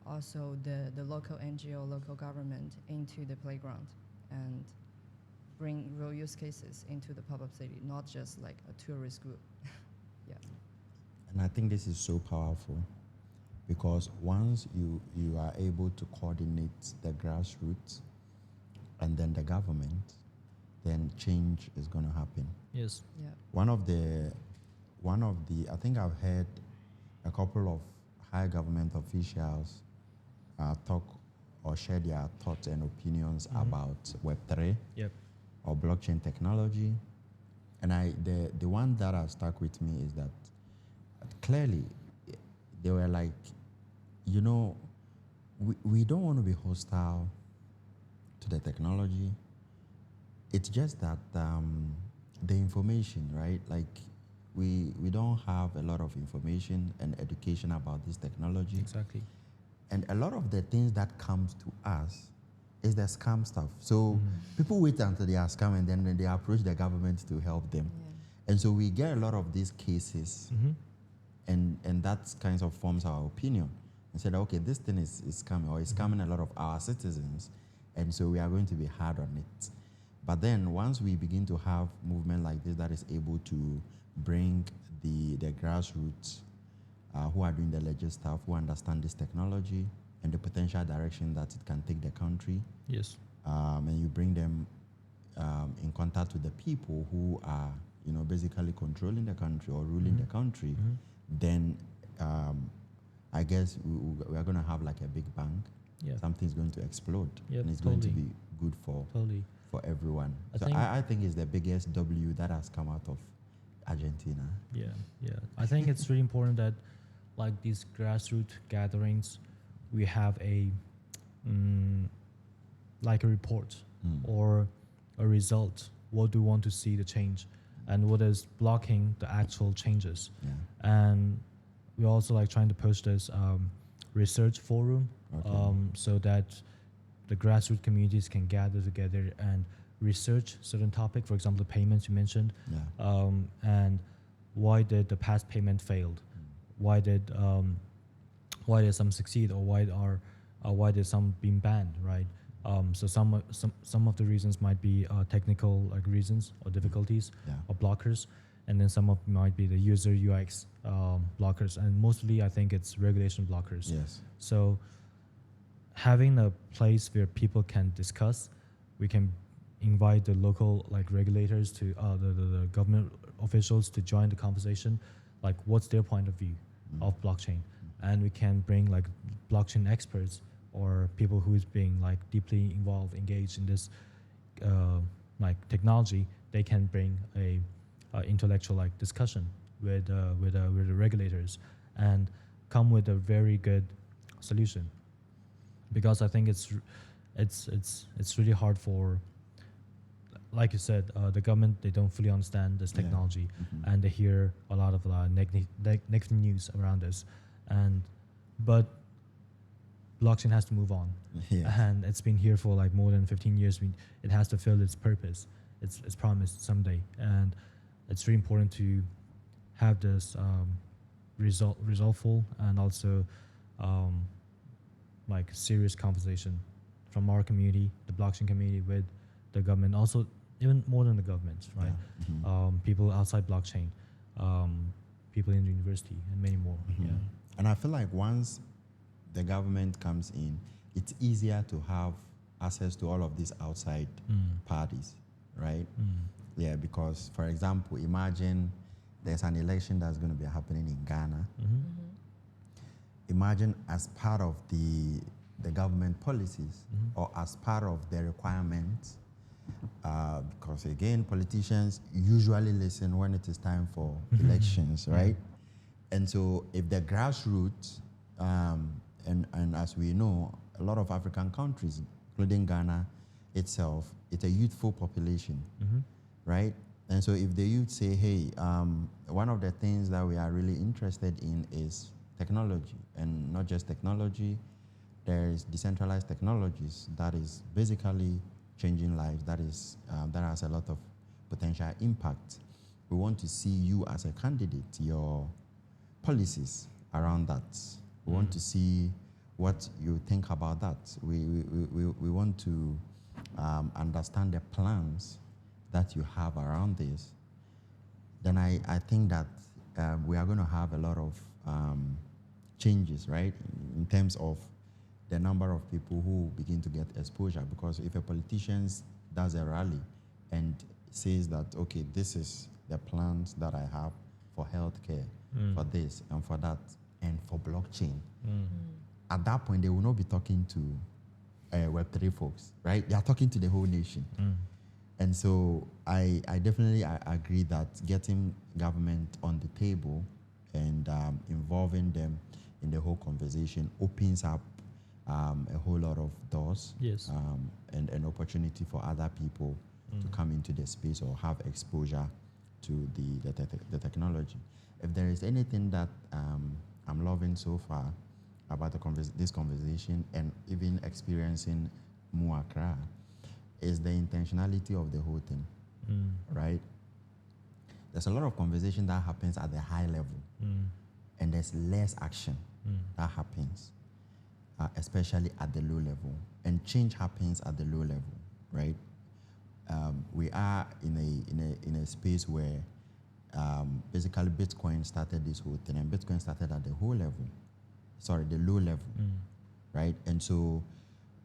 also the local NGO, local government into the playground. And bring real use cases into the pop-up city, not just like a tourist group. Yeah. And I think this is so powerful because once you are able to coordinate the grassroots and then the government, then change is going to happen. Yes. Yeah. One of the, I think I've heard a couple of high government officials talk or share their thoughts and opinions about Web3 Yep. or blockchain technology. And the one that has stuck with me is that clearly they were like, you know, we don't want to be hostile to the technology. It's just that the information, right? Like we don't have a lot of information and education about this technology. Exactly. And a lot of the things that comes to us is the scam stuff. So people wait until they are scam and then they approach the government to help them. Yeah. And so we get a lot of these cases and that kind of forms our opinion. And said, okay, this thing is scamming or it's scamming a lot of our citizens. And so we are going to be hard on it. But then once we begin to have movement like this that is able to bring the grassroots who are doing the legit stuff, who understand this technology and the potential direction that it can take the country. Yes. And you bring them in contact with the people who are, you know, basically controlling the country or ruling the country, then I guess we are going to have like a big bang. Yeah. Something's going to explode. Yep, And it's totally. going to be good for everyone. I think it's the biggest W that has come out of Argentina. Yeah, yeah. I think it's really important that, like these grassroots gatherings, we have a like a report or a result. What do we want to see the change, and what is blocking the actual changes? Yeah. And we're also like trying to push this research forum, so that the grassroots communities can gather together and research certain topic. For example, the payments you mentioned, and why did the past payment failed? Why did some succeed, or why did some being banned? Right. So some of the reasons might be technical like reasons or difficulties or blockers, and then some of might be the user UX blockers, and mostly I think it's regulation blockers. Yes. So having a place where people can discuss, we can invite the local like regulators to the government officials to join the conversation, like what's their point of view of blockchain, and we can bring like blockchain experts or people who is being like deeply involved, engaged in this like technology. They can bring a intellectual like discussion with the regulators and come with a very good solution. Because I think it's really hard for, like you said, the government, they don't fully understand this technology, and they hear a lot of negative news around this, but blockchain has to move on, and it's been here for like more than 15 years. It has to fill its purpose. It's promised someday, and it's really important to have this resolveful and also like serious conversation from our community, the blockchain community, with the government, also even more than the government, right? People outside blockchain, people in the university, and many more. And I feel like once the government comes in, it's easier to have access to all of these outside parties, right? Yeah, because for example, imagine there's an election that's going to be happening in Ghana. Imagine as part of the government policies or as part of the requirements, because again, politicians usually listen when it is time for elections, right? And so if the grassroots, and as we know, a lot of African countries, including Ghana itself, it's a youthful population, right? And so if the youth say, hey, one of the things that we are really interested in is technology, and not just technology, there's decentralized technologies that is basically changing lives, that has a lot of potential impact. We want to see you as a candidate, your policies around that. We want to see what you think about that. We want to understand the plans that you have around this, then I think that we are going to have a lot of changes, right, in terms of the number of people who begin to get exposure. Because if a politician does a rally and says that, okay, this is the plans that I have for healthcare, for this and for that, and for blockchain, at that point, they will not be talking to Web3 folks, right? They are talking to the whole nation. And so I definitely agree that getting government on the table and involving them in the whole conversation opens up a whole lot of doors, Yes. and an opportunity for other people to come into the space or have exposure to the technology. If there is anything that I'm loving so far about this conversation and even experiencing MU Accra is the intentionality of the whole thing, right? There's a lot of conversation that happens at the high level, and there's less action that happens, especially at the low level. And change happens at the low level, right? We are in a space where basically Bitcoin started this whole thing, and Bitcoin started at the the low level, right? And so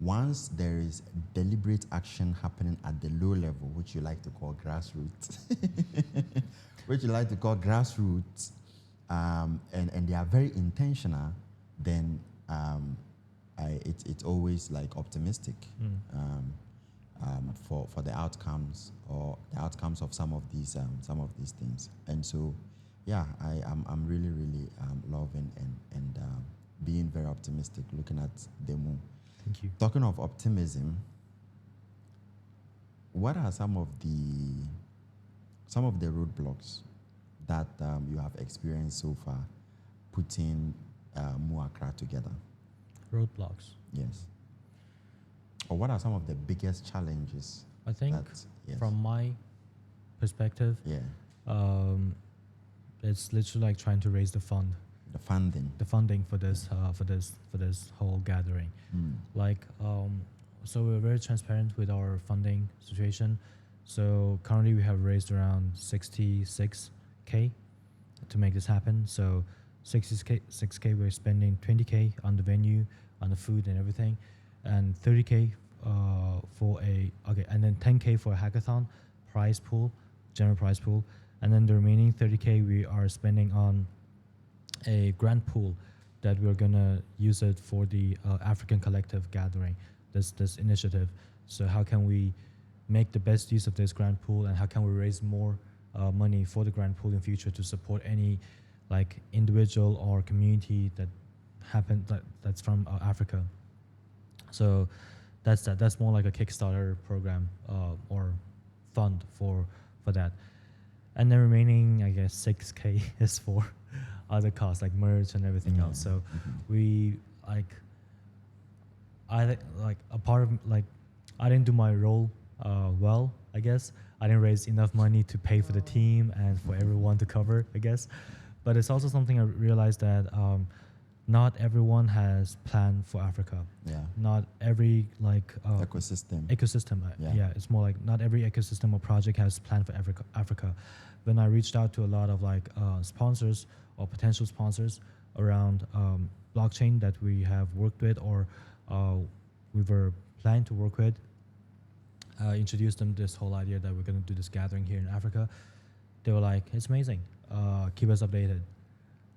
once there is deliberate action happening at the low level, which you like to call grassroots, and they are very intentional, then it's always like optimistic for the outcomes or the outcomes of some of these things. And so, yeah, I'm really loving and being very optimistic looking at theMu. Thank you. Talking of optimism, what are some of the roadblocks that you have experienced so far putting MU Accra together? Roadblocks. Yes. Or what are some of the biggest challenges? I think from my perspective, it's literally like trying to raise the funding for this whole gathering. Like, so we're very transparent with our funding situation. So currently we have raised around 66K to make this happen. So 6K we're spending 20K on the venue, on the food and everything, and 30K and then 10K for a hackathon prize pool, general prize pool, and then the remaining 30K we are spending on a grant pool that we're gonna use it for the African Collective gathering, this initiative. So how can we make the best use of this grant pool, and how can we raise more money for the grant pool in future to support any like individual or community that's from Africa. So that's more like a Kickstarter program or fund for that. And the remaining, I guess, 6K is for other costs like merch and everything else. So we I didn't do my role well, I guess. I didn't raise enough money to pay for the team and for everyone to cover, I guess. But it's also something I realized that not everyone has planned for Africa. Yeah. Not every ecosystem. It's more like not every ecosystem or project has planned for Africa. When I reached out to a lot of sponsors or potential sponsors around blockchain that we have worked with or we were planning to work with, introduced them this whole idea that we're going to do this gathering here in Africa. They were like, it's amazing. Keep us updated.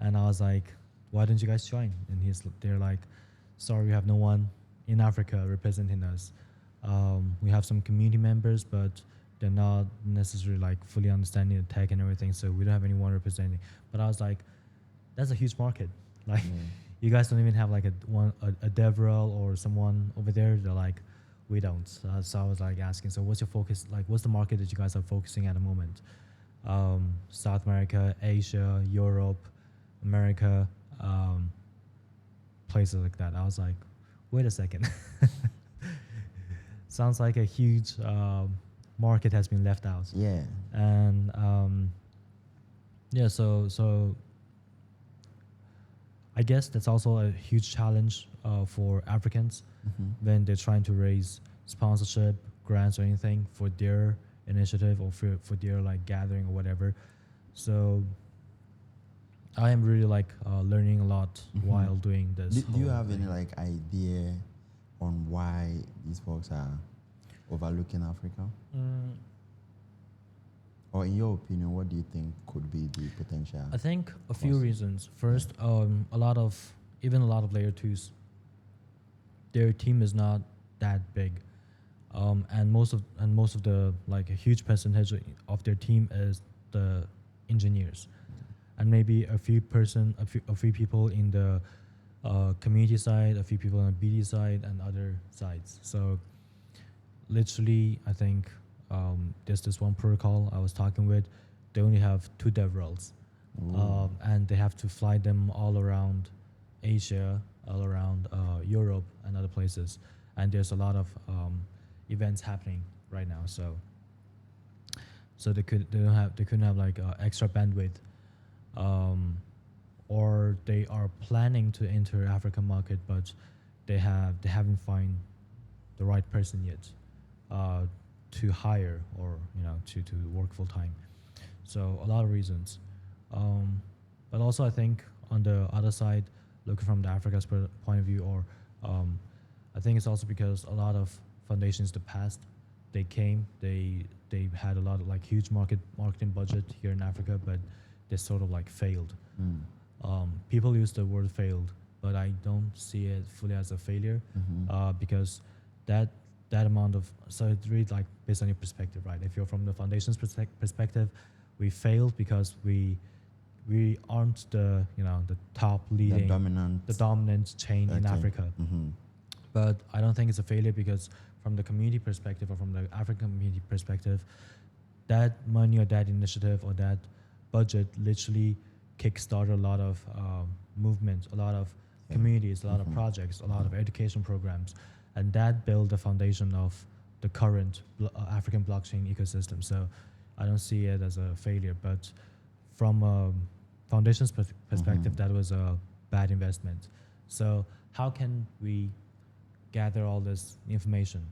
And I was like, why don't you guys join? And they're like, sorry, we have no one in Africa representing us. We have some community members, but they're not necessarily fully understanding the tech and everything, so we don't have anyone representing. But I was like, that's a huge market. You guys don't even have a DevRel or someone over there. They're like, we don't. So I was asking, so what's your focus? What's the market that you guys are focusing at the moment? South America, Asia, Europe, America, places like that. I was like, wait a second. Sounds like a huge market has been left out. Yeah. And so I guess that's also a huge challenge for Africans when they're trying to raise sponsorship, grants or anything for their initiative or for their like gathering or whatever. So I am really like learning a lot while doing this. Do you whole have any thing. like idea on why these folks are overlooking Africa? Or in your opinion, what do you think could be the potential? I think a few Cause- reasons. First, a lot of layer twos, their team is not that big, and most of the like a huge percentage of their team is the engineers, and maybe a few people in the community side, a few people on the BD side, and other sides. So literally, I think there's this one protocol I was talking with. They only have 2 dev roles, and they have to fly them all around Asia, all around Europe, and other places. And there's a lot of events happening right now. So they couldn't have like extra bandwidth, or they are planning to enter African market, but they haven't find the right person yet to hire or to work full time. So a lot of reasons, but also I think on the other side, looking from the Africa's point of view, or I think it's also because a lot of foundations in the past, they had a lot of like huge marketing budget here in Africa, but they sort of like failed. People use the word failed, but I don't see it fully as a failure, because that amount of, so it's really like based on your perspective, right? If you're from the foundation's perspective, we failed because we aren't the the top leading, the dominant chain in Africa. But I don't think it's a failure, because from the community perspective or from the African community perspective, that money or that initiative or that budget literally kickstarted a lot of movements, a lot of communities, a lot of projects, a lot of education programs, and that built the foundation of the current African blockchain ecosystem. So I don't see it as a failure, but from a foundation's perspective, that was a bad investment. So how can we gather all this information,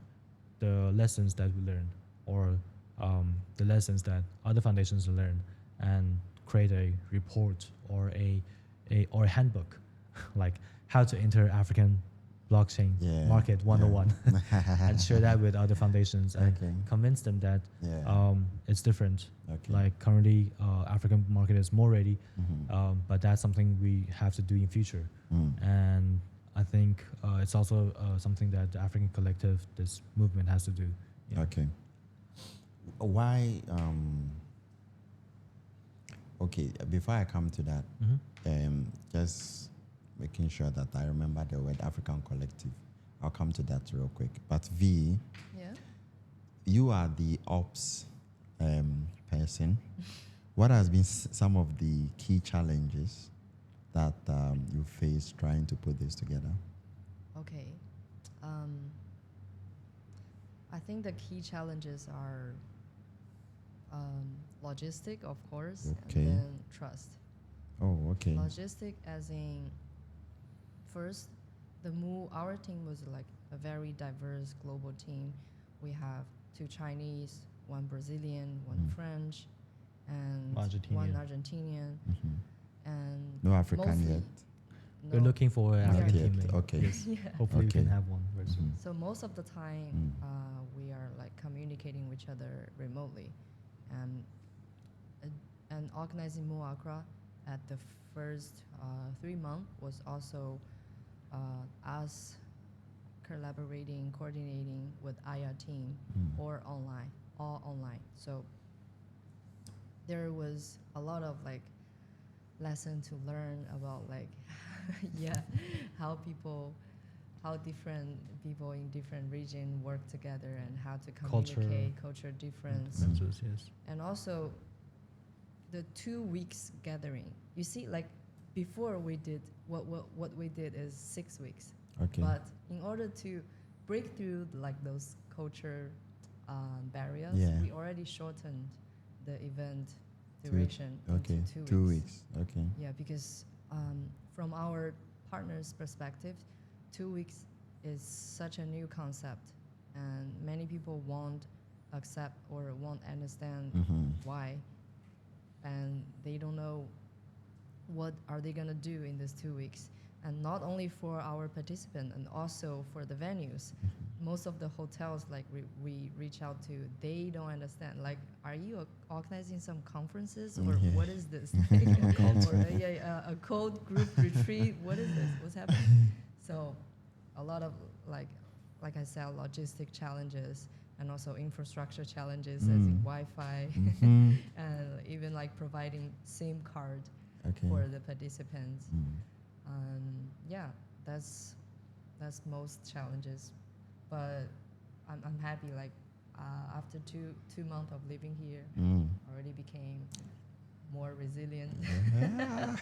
the lessons that we learned, or the lessons that other foundations learned, and create a report or a handbook, like how to enter African blockchain market 101, and share that with other foundations and convince them that it's different. Like currently, African market is more ready, but that's something we have to do in future. And I think it's also something that the African collective, this movement, has to do. Okay. Why? Okay, before I come to that, just making sure that I remember the word African collective. I'll come to that real quick. But V, you are the ops person. What has been some of the key challenges that you face trying to put this together? Okay. I think the key challenges are logistic, of course, and then trust. Oh, okay. Logistic as in, first, our team was like a very diverse global team. We have 2 Chinese, 1 Brazilian, 1 French, and 1 Argentinian. And no African yet? We're looking for an African team. Okay. Yes. Hopefully we can have one very soon. So most of the time, we are like communicating with each other remotely. And organizing Mu Accra at the first 3 months was also us collaborating, coordinating with Aya team, or all online. So there was a lot of like lesson to learn about like how different people in different region work together, and how to communicate culture difference. Yes. And also the 2 weeks gathering. You see, like before we did what we did is 6 weeks. Okay. But in order to break through like those culture barriers, we already shortened the event duration into 2 weeks. Okay. Yeah, because from our partners' perspective, 2 weeks is such a new concept, and many people want accept or won't understand Mm-hmm. why, and they don't know what are they gonna do in these 2 weeks. And not only for our participant and also for the venues. Most of the hotels like we reach out to, they don't understand. Like, are you organizing some conferences or Yeah. what is this? Or a code group retreat? What is this? What's happening? So, a lot of like I said, logistic challenges and also infrastructure challenges, as in Wi-Fi, Mm-hmm. and even like providing SIM card Okay. for the participants. Mm. Yeah, that's most challenges, but I'm happy. Like after two months of living here, Mm. already became more resilient. Yeah.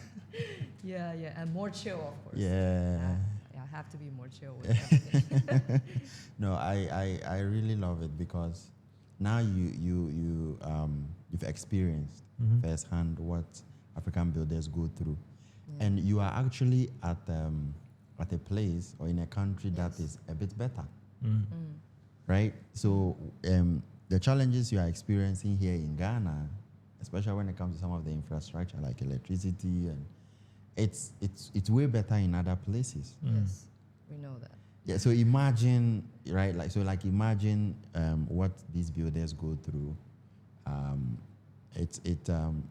Yeah, and more chill, of course. Yeah. I have to be more chill with everything. No, I really love it because now you've experienced Mhm. firsthand what African builders go through, Yeah. and you are actually at a place or in a country that Yes. is a bit better, Mm. right? So the challenges you are experiencing here in Ghana, especially when it comes to some of the infrastructure like electricity, and it's way better in other places. Yes, we know that. Yeah, so imagine, right? Imagine what these builders go through. It's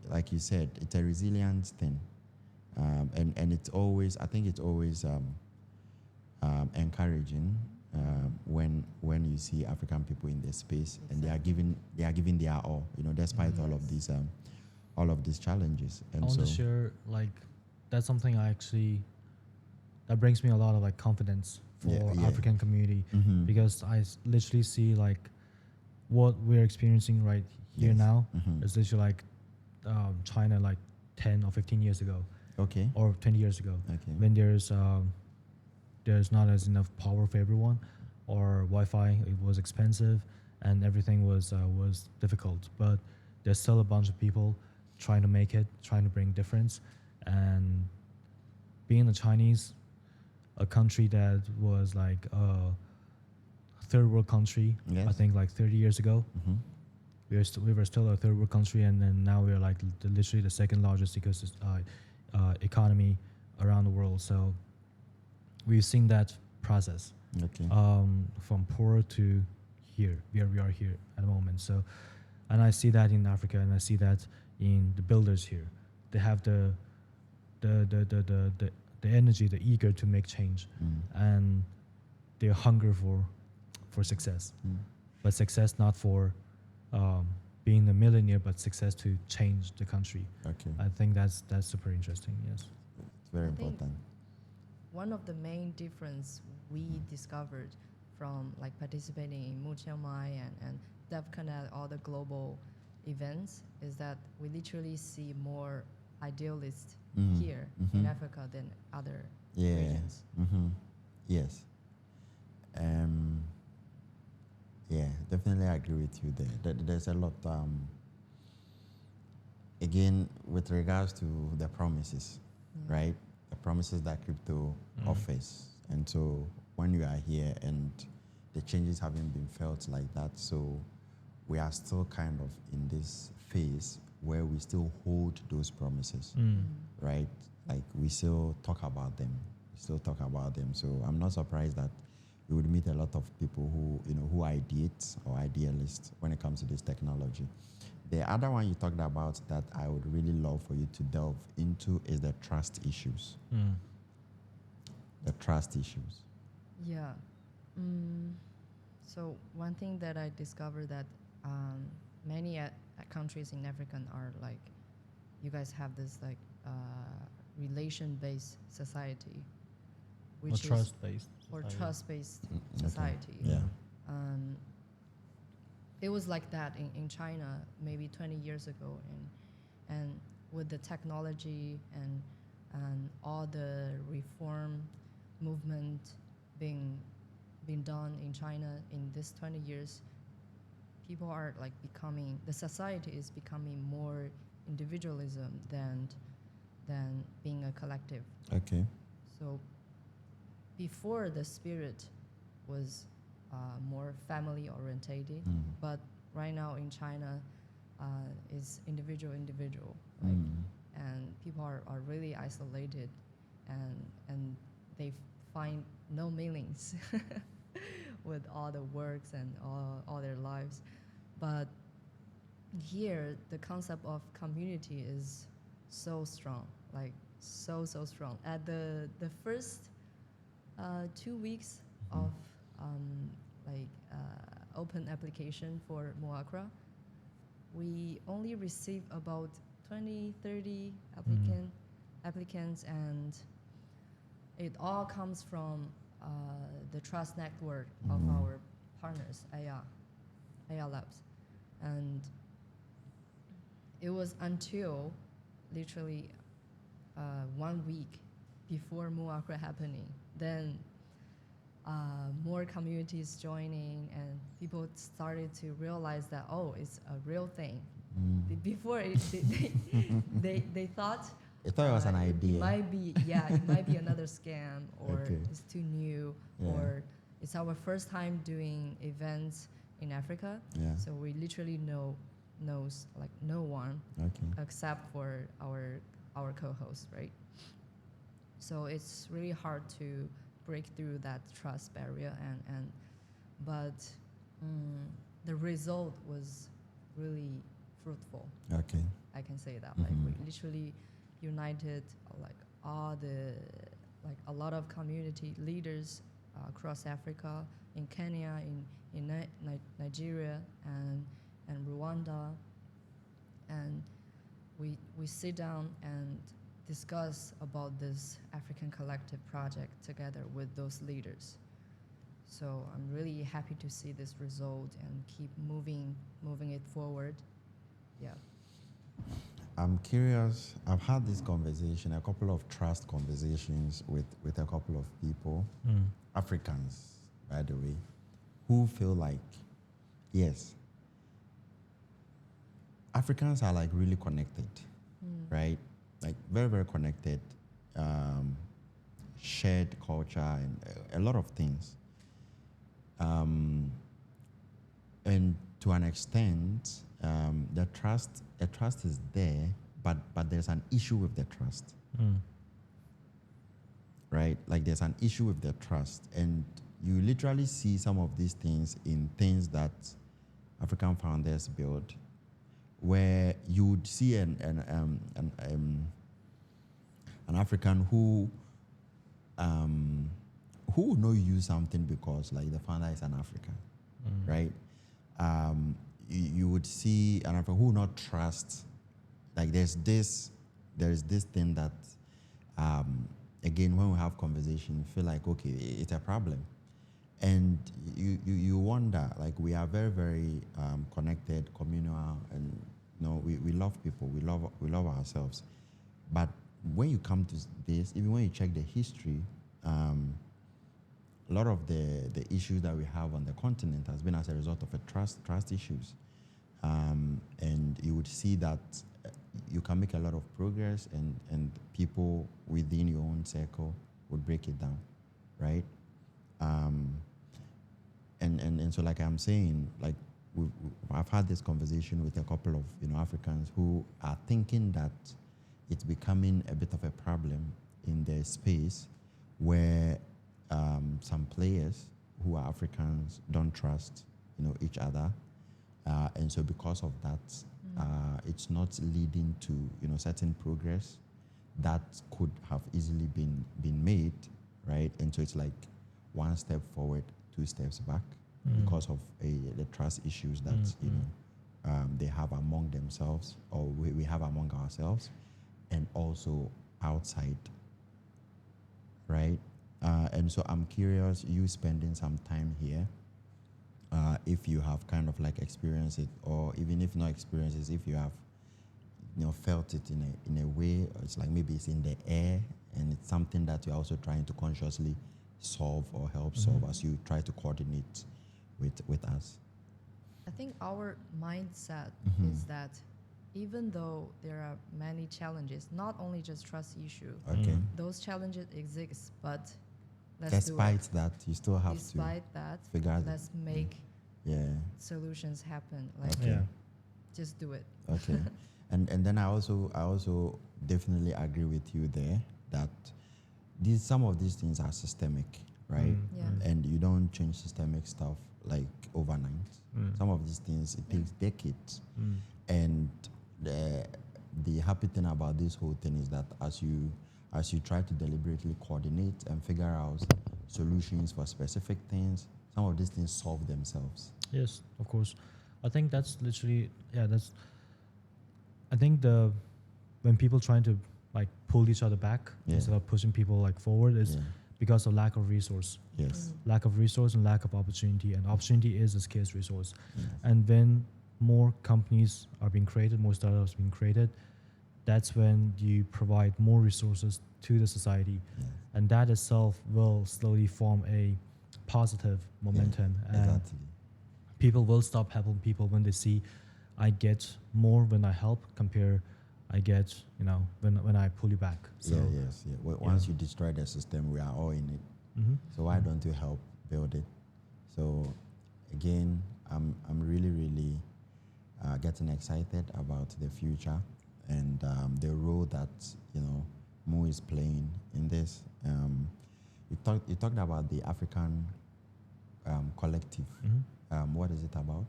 like you said, it's a resilient thing, and it's always, I think it's always encouraging when you see African people in this space and they are giving their all, despite all of these challenges. And I want to share, like, that's something that brings me a lot of like confidence for Yeah. African community, Mhm. because I literally see like what we're experiencing right here Yes. now Mhm. is literally like China like 10 or 15 years ago Okay. or 20 years ago, Okay. when there's not as enough power for everyone, or Wi-Fi, it was expensive and everything was difficult, but there's still a bunch of people trying to make it, trying to bring difference. And being a Chinese, a country that was like a third world country, Yes. I think like 30 years ago, Mhm. we were still a third world country, and then now we're like literally the second largest economy around the world. So we've seen that process Okay. from poor to here, where we are here at the moment. So, and I see that in Africa, and I see that in the builders here. They have the energy, the eager to make change, and their hunger for success. But success not for being a millionaire, but success to change the country. Okay. I think that's super interesting. Yes. It's very I think important. one of the main difference we discovered from like participating in Mu Chiang Mai and DevConnect, all the global events, is that we literally see more idealists here in Africa than other Yeah. regions. Mm-hmm. Yes. Yeah, definitely agree with you there. There's a lot. Again, with regards to the promises, right? The promises that crypto offers, and so when you are here and the changes haven't been felt like that, so we are still kind of in this phase where we still hold those promises, right? Like we still talk about them. So I'm not surprised that you would meet a lot of people who are idiots or idealists when it comes to this technology. The other one you talked about that I would really love for you to delve into is the trust issues. The trust issues. Yeah. So one thing that I discovered that many countries in Africa are like, you guys have this like relation-based society, Or which is trust-based. or society. trust-based Okay. society. Yeah. It was like that in China maybe 20 years ago, and with the technology and all the reform movement being done in China in this 20 years, people are like the society is becoming more individualism than being a collective. Okay. So before, the spirit was more family orientated, but right now in China is individual, like, and people are really isolated, and they find no meanings with all the works and all their lives. But here, the concept of community is so strong, like so strong. At the first 2 weeks of open application for Muakra, we only received about 20-30 applicants, and it all comes from the trust network of our partners, AR Labs. And it was until literally 1 week before Muakra happening, then more communities joining, and people started to realize that, oh, it's a real thing. Before they thought it was an idea. It might be, it might be another scam, or it's too new, or it's our first time doing events in Africa. So we literally knows like no one except for our co-host, right? So it's really hard to break through that trust barrier, but the result was really fruitful. I can say that. Like, we literally united a lot of community leaders across Africa, in Kenya, in Nigeria, and Rwanda, and we sit down and discuss about this African collective project together with those leaders. So I'm really happy to see this result and keep moving it forward. I'm curious. I've had this conversation, a couple of trust conversations with a couple of people, Africans, by the way, who feel like, yes, Africans are like really connected, right? Like very, very connected, shared culture and a lot of things. And to an extent, the trust is there, but there's an issue with the trust, right? Like there's an issue with the trust, and you literally see some of these things in things that African founders build, where you would see an African who would not use something because like the founder is an African, right? You would see an African who would not trust. Like there's this thing that again, when we have conversation, you feel like, okay, it's a problem, and you wonder, like, we are very, very connected, communal, and we love people, we love ourselves, but when you come to this, even when you check the history, a lot of the issues that we have on the continent has been as a result of a trust issues, and you would see that you can make a lot of progress, and people within your own circle would break it down, right? And so, like I'm saying, like I've had this conversation with a couple of Africans who are thinking that it's becoming a bit of a problem in their space, where some players who are Africans don't trust each other, and so because of that, it's not leading to certain progress that could have easily been made, right? And so it's like one step forward, 2 steps back, because of the trust issues that they have among themselves, or we have among ourselves, and also outside, right? And so I'm curious, you spending some time here, if you have kind of like experienced it, or even if not experienced it, if you have felt it in a way, it's like maybe it's in the air, and it's something that you're also trying to consciously solve or help solve as you try to coordinate with us. I think our mindset is that even though there are many challenges, not only just trust issue, those challenges exist, but let's despite that, you still have to figure out. Let's make Yeah. solutions happen. Like Okay. Yeah. just do it. Okay. And then I also definitely agree with you there that some of these things are systemic, right? Yeah. And you don't change systemic stuff like overnight. Mm. Some of these things it takes decades. Mm. And the happy thing about this whole thing is that as you try to deliberately coordinate and figure out solutions for specific things, some of these things solve themselves. Yes, of course. I think that's literally, yeah, when people trying to like pull each other back Yeah. instead of pushing people like forward is Yeah. because of lack of resource. Yes. Lack of resource and lack of opportunity, and opportunity is a scarce resource. Yes. And when more companies are being created, more startups being created, that's when you provide more resources to the society, Yes. and that itself will slowly form a positive momentum. And Exactly. people will stop helping people when they see I get more when I help compare I get, when I pull you back. So Yes. Once you destroy the system, we are all in it. mhm. So why don't you help build it? So again, I'm really getting excited about the future and the role that Mu is playing in this. You talked about the African collective. Mhm. What is it about?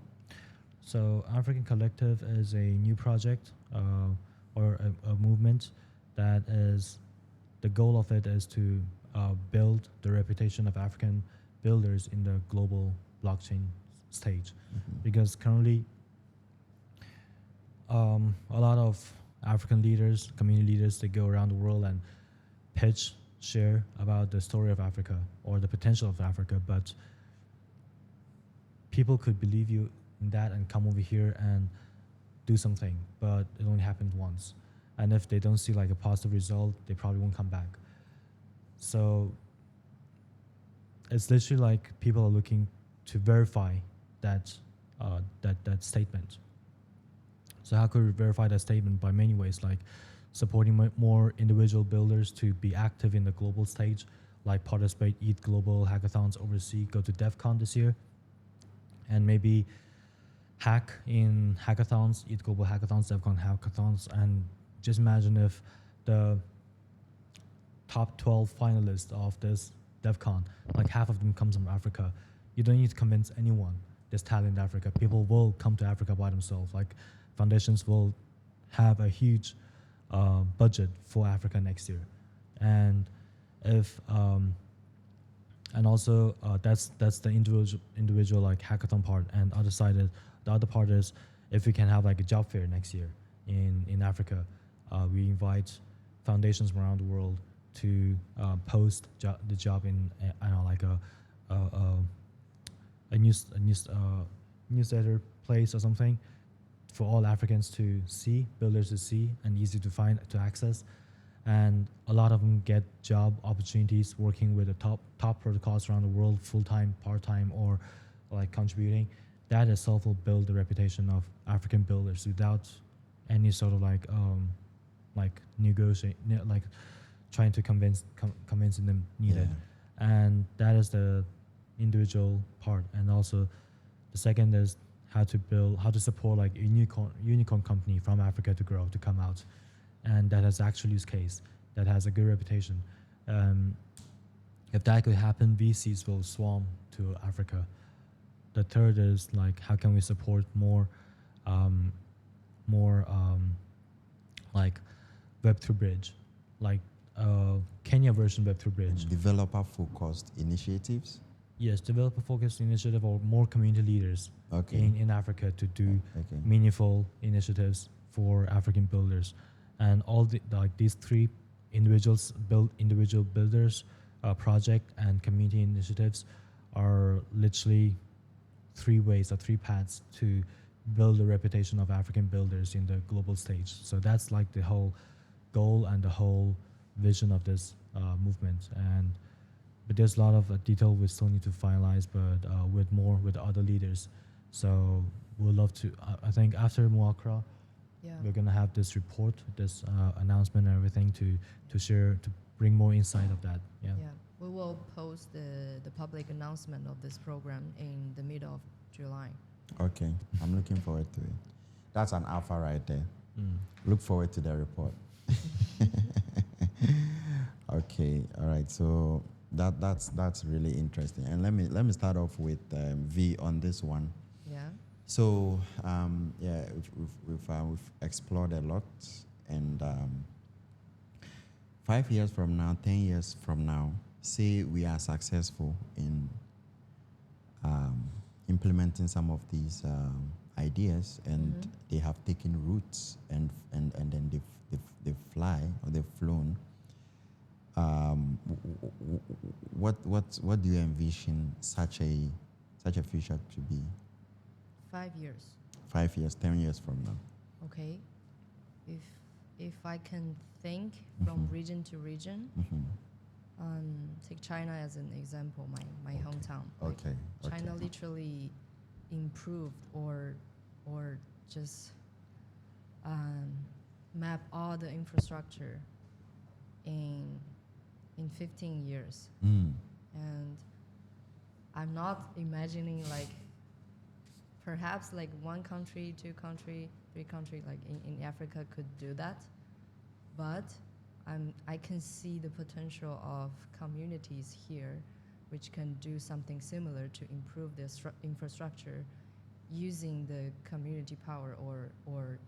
So African Collective is a new project or a movement that is, the goal of it is to build the reputation of African builders in the global blockchain stage. Because currently a lot of African leaders, community leaders, they go around the world and share about the story of Africa or the potential of Africa, but people could believe you in that and come over here and do something, but it only happened once. And if they don't see like a positive result, they probably won't come back. So it's literally like people are looking to verify that that statement. So how could we verify that statement? By many ways, like supporting more individual builders to be active in the global stage, like participate, eat global hackathons overseas, go to DEF CON this year, and maybe hack in hackathons, eat global hackathons, DEF CON hackathons, and just imagine if the top 12 finalists of this DEF CON, like half of them comes from Africa. You don't need to convince anyone there's talent in Africa. People will come to Africa by themselves. Like foundations will have a huge budget for Africa next year. And if and also that's the individual like hackathon part, and the other part is if we can have like a job fair next year in Africa, we invite foundations around the world to post the job in I don't know, like a newsletter place or something for all Africans to see, builders to see, and easy to find, to access. And a lot of them get job opportunities working with the top protocols around the world, full-time, part-time, or like contributing. That itself will build the reputation of African builders without any sort of like negotiate, like trying to convincing them needed. And that is the individual part. And also the second is how to support like a unicorn company from Africa to grow, to come out, and that has actual use case, that has a good reputation. If that could happen, VCs will swarm to Africa. The third is like how can we support more like Web3 Bridge, like Kenya version Web3 Bridge. Developer-focused initiatives. Yes, developer-focused initiative or more community leaders in Africa to do meaningful initiatives for African builders, and all these three individual builders project and community initiatives are literally three ways or three paths to build the reputation of African builders in the global stage. So that's like the whole goal and the whole vision of this movement. But there's a lot of detail we still need to finalize, but with other leaders. So we'd love to, I think after Muakra, we're going to have this report, this announcement and everything to share, to bring more insight of that. Yeah. We will post the public announcement of this program in the middle of July. Okay, I'm looking forward to it. That's an alpha right there. Look forward to the report. Okay, all right. So that's really interesting. And let me start off with V on this one. Yeah. So yeah, we've explored a lot, and 5 years from now, 10 years from now, say we are successful in implementing some of these ideas, and they have taken roots, and then they fly or they've flown. What do you envision such a future to be? 5 years. 5 years, 10 years from now. Okay. If I can think from region to region, take China as an example, my hometown. Like, Okay. China literally improved or just map all the infrastructure in 15 years. And I'm not imagining like perhaps like one country, two country, three country like in Africa could do that, but I can see the potential of communities here which can do something similar to improve their infrastructure using the community power or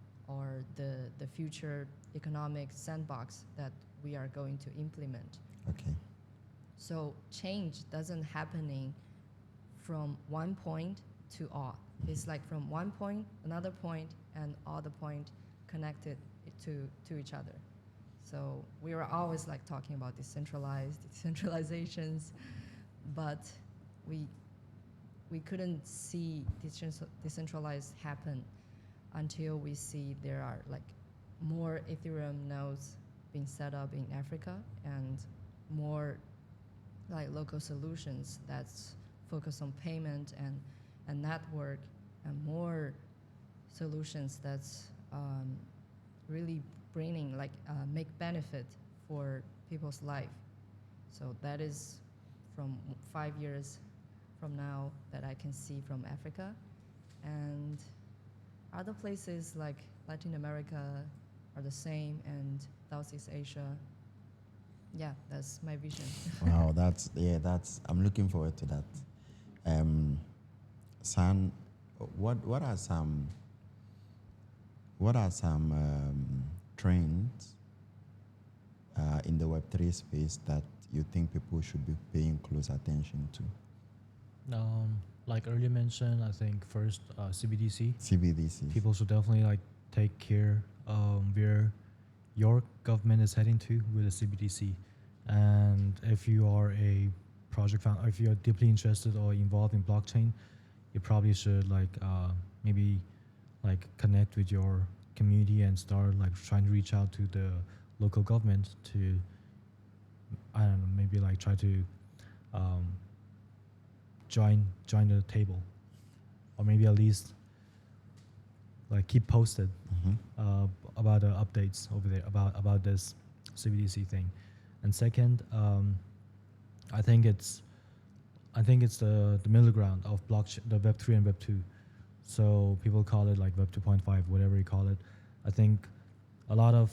the future economic sandbox that we are going to implement. Okay. So change doesn't happening from one point to all. It's like from one point, another point, and all the point connected to each other. So we were always like talking about decentralizations, but we couldn't see decentralized happen until we see there are like more Ethereum nodes being set up in Africa and more like local solutions that's focused on payment and network, and more solutions that's really bringing like make benefit for people's life. So that is from 5 years from now that I can see from Africa. And other places like Latin America are the same, and Southeast Asia. Yeah, that's my vision. Wow, I'm looking forward to that. San, what are some trends in the Web3 space that you think people should be paying close attention to? Like earlier mentioned, I think first CBDC. CBDC. People should definitely like take care where your government is heading to with the CBDC. And if you are a project founder, if you are deeply interested or involved in blockchain, you probably should like maybe like connect with your community and start like trying to reach out to the local government to, I don't know, maybe like try to join the table, or maybe at least like keep posted about the updates over there about this CBDC thing. And second, I think it's the middle ground of blockchain, the Web 3 and Web 2. So people call it like Web 2.5, whatever you call it. I think a lot of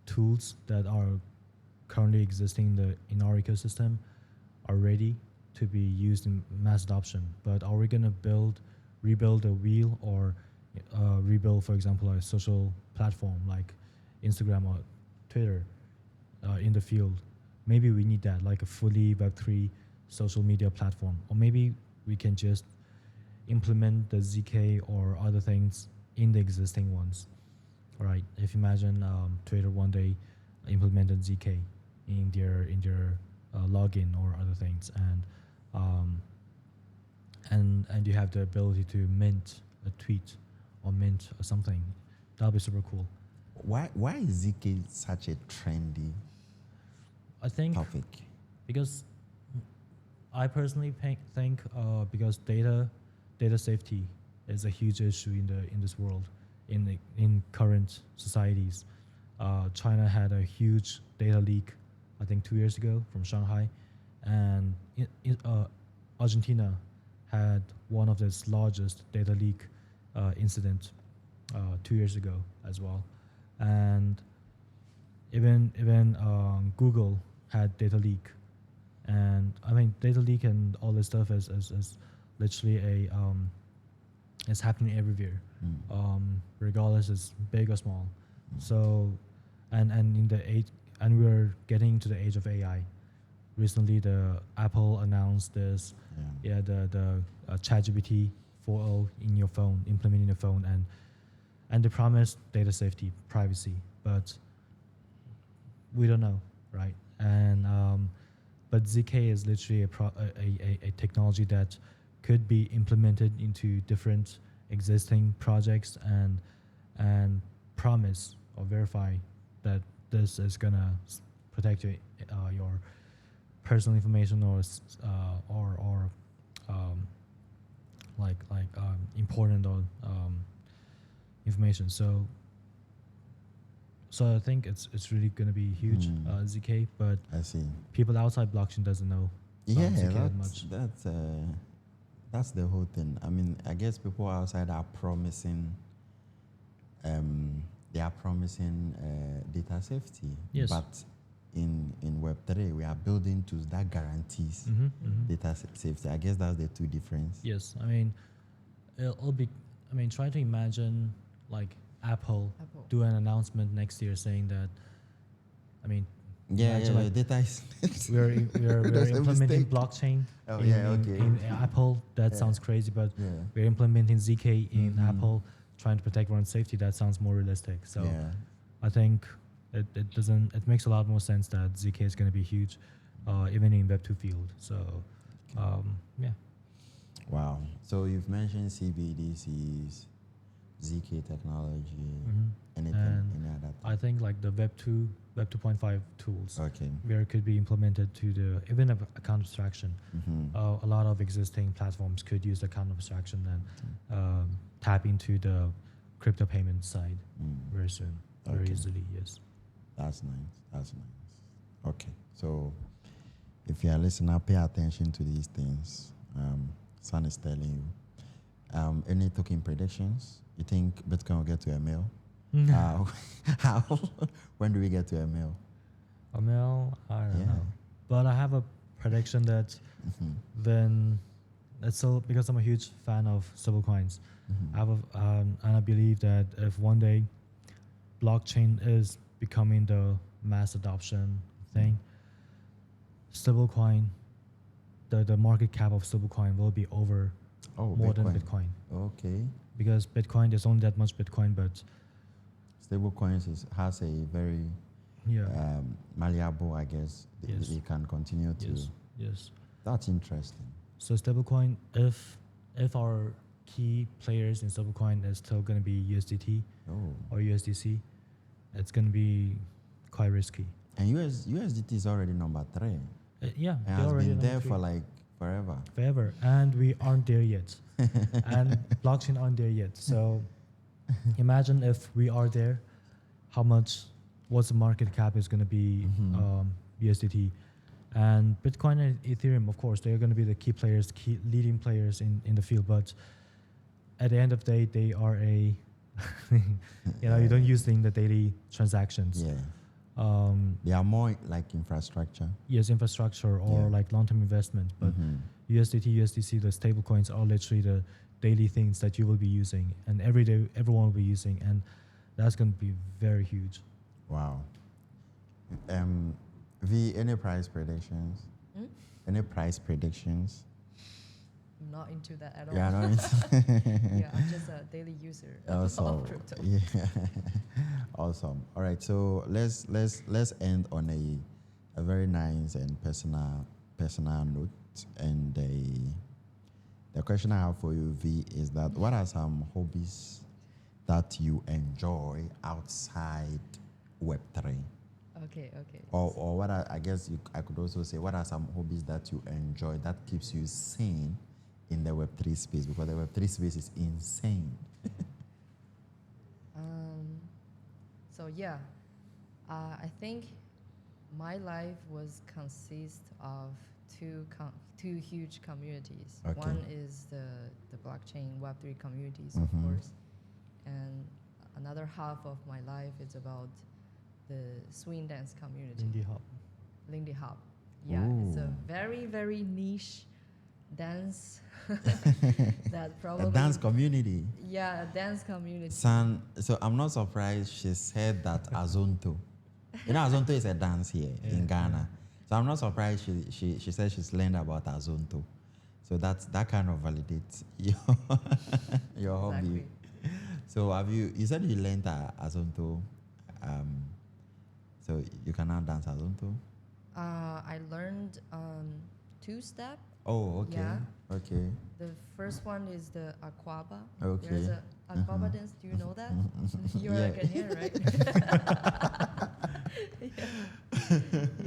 tools that are currently existing in our ecosystem are ready to be used in mass adoption. But are we going to rebuild a wheel, or rebuild, for example, a social platform like Instagram or Twitter in the field? Maybe we need that, like a fully Web3 social media platform. Or maybe we can just implement the ZK or other things in the existing ones. All right. If you imagine Twitter one day implemented ZK in their login or other things, and you have the ability to mint a tweet or mint or something, that'll be super cool. Why is ZK such a trendy I think topic? Because I personally think because data safety is a huge issue in this world, in current societies. China had a huge data leak, I think 2 years ago from Shanghai, and Argentina had one of its largest data leak incident 2 years ago as well, and even Google had data leak, and I mean data leak and all this stuff is literally it's happening everywhere, regardless it's big or small. So, and in the age, and we're getting to the age of AI. Recently, the Apple announced this, the ChatGPT 4.0 in your phone, implementing your phone, and they promised data safety, privacy, but we don't know, right? And but ZK is literally a technology that could be implemented into different existing projects and promise or verify that this is gonna protect your personal information or important or information. So I think it's really gonna be huge, ZK, but I see. people outside blockchain doesn't know Yeah, ZK that much. that's the whole thing. I mean, I guess people outside are promising, they are promising data safety. Yes. But in Web3, we are building tools that guarantees data safety. I guess that's the two difference. Yes, I mean, it'll be. I mean, try to imagine like Apple do an announcement next year saying that. I mean, imagine, like, data is. we're That's a implementing mistake. blockchain Oh, in Apple. That sounds crazy, but we're implementing ZK in Apple, trying to protect everyone's safety. That sounds more realistic. So I think it doesn't. It makes a lot more sense that ZK is going to be huge, even in Web2 field. So yeah. Wow. So you've mentioned CBDCs, ZK technology, anything, And any other thing? I think like the Web 2.5 tools, Okay. where it could be implemented to the even account abstraction. A lot of existing platforms could use account abstraction and tap into the crypto payment side very soon, very Okay. easily. Yes. That's nice. That's nice. Okay. So if you are listening, pay attention to these things. Sun is telling you. Any token predictions? You think Bitcoin will get to a mil? How? When do we get to a mil? A mil, I don't Yeah. know, but I have a prediction that then it's so because I'm a huge fan of stablecoins. I have and I believe that if one day blockchain is becoming the mass adoption thing, stablecoin, the market cap of stablecoin will be over more than Bitcoin, Okay. because Bitcoin, there's only that much Bitcoin, but Stable coins has a very yeah, malleable, I guess. Yes. They can continue to. yes. That's interesting. So stablecoin, if our key players in stablecoin is still going to be USDT Oh. or USDC, it's going to be quite risky. And USDT is already number 3. Yeah, And they're has already been number there 3. for like forever. Forever, and we aren't there yet, and blockchain aren't there yet. So imagine if we are there, what's the market cap is going to be USDT, and Bitcoin and Ethereum. Of course, they're going to be the key players, key leading players in the field. But at the end of the day, they are a you don't use them in the daily transactions. Yeah. They are more like infrastructure. Yes, infrastructure or like long-term investment. But USDT, USDC, the stable coins are literally the daily things that you will be using, and every day everyone will be using, and that's going to be very huge. Wow. V, any price predictions? Any price predictions? I'm not into that at all. Yeah, no. Yeah, I'm just a daily user Awesome. of crypto. Yeah. Awesome. All right. So let's end on a very nice and personal note. And the question I have for you, V, is that what are some hobbies that you enjoy outside Web3? Okay. Or what I guess I could also say, what are some hobbies that you enjoy that keeps you sane in the Web3 space? Because the Web3 space is insane. So yeah, I think my life was consist of two huge communities. Okay. One is the blockchain Web3 communities, Mhm. of course, and another half of my life is about the swing dance community. Indie hop. Lindy Hop. Yeah, it's a Ooh. very, very niche dance that probably A dance community. yeah, a dance community. San, so I'm not surprised she said that Azonto. You know, Azonto is a dance here in Ghana. So I'm not surprised she said she's learned about Azonto. So that kind of validates your hobby. Exactly. So you said you learned Azonto. So you can now dance Azonto? I learned two-step. Oh, okay. Yeah. Okay. The first one is the Aquaba. Okay. There's a Aquaba dance. Do you know that? You're Yeah. a Ghanaian, right?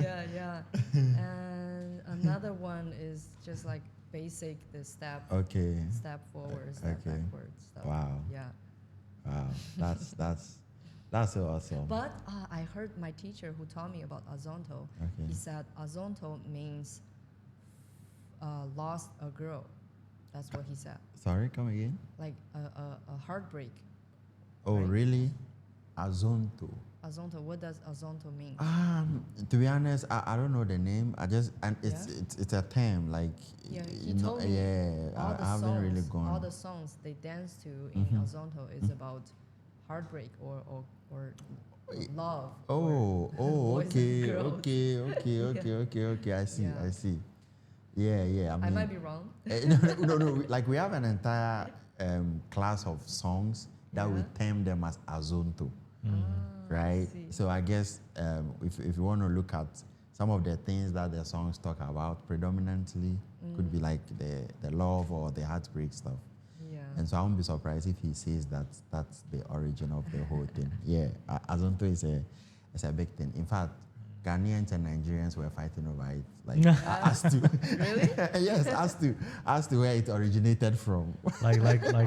yeah. And another one is just like basic, the step Okay. forward, step Okay. backward stuff. Wow. Yeah. Wow. That's so awesome. But I heard my teacher who taught me about Azonto. Okay. He said Azonto means lost a girl. That's what he said. Sorry, come again? Like a heartbreak. Oh, Right. really? Azonto. Azonto. What does Azonto mean? To be honest, I don't know the name. It's a term like Yeah, he you know, told me yeah. all the I haven't songs, really gone. all the songs they dance to in Mhm. Azonto is about heartbreak or love. Oh, boys and okay, girls. okay. I see. Yeah. I might be wrong. No. Like we have an entire class of songs that we Yeah. term them as Azonto, right? I see. So I guess if you want to look at some of the things that the songs talk about, predominantly could be like the love or the heartbreak stuff. Yeah. And so I won't be surprised if he says that that's the origin of the whole thing. Yeah, Azonto is a big thing. In fact, Ghanaians and Nigerians were fighting over it, like as to Really? yes, as to where it originated from. like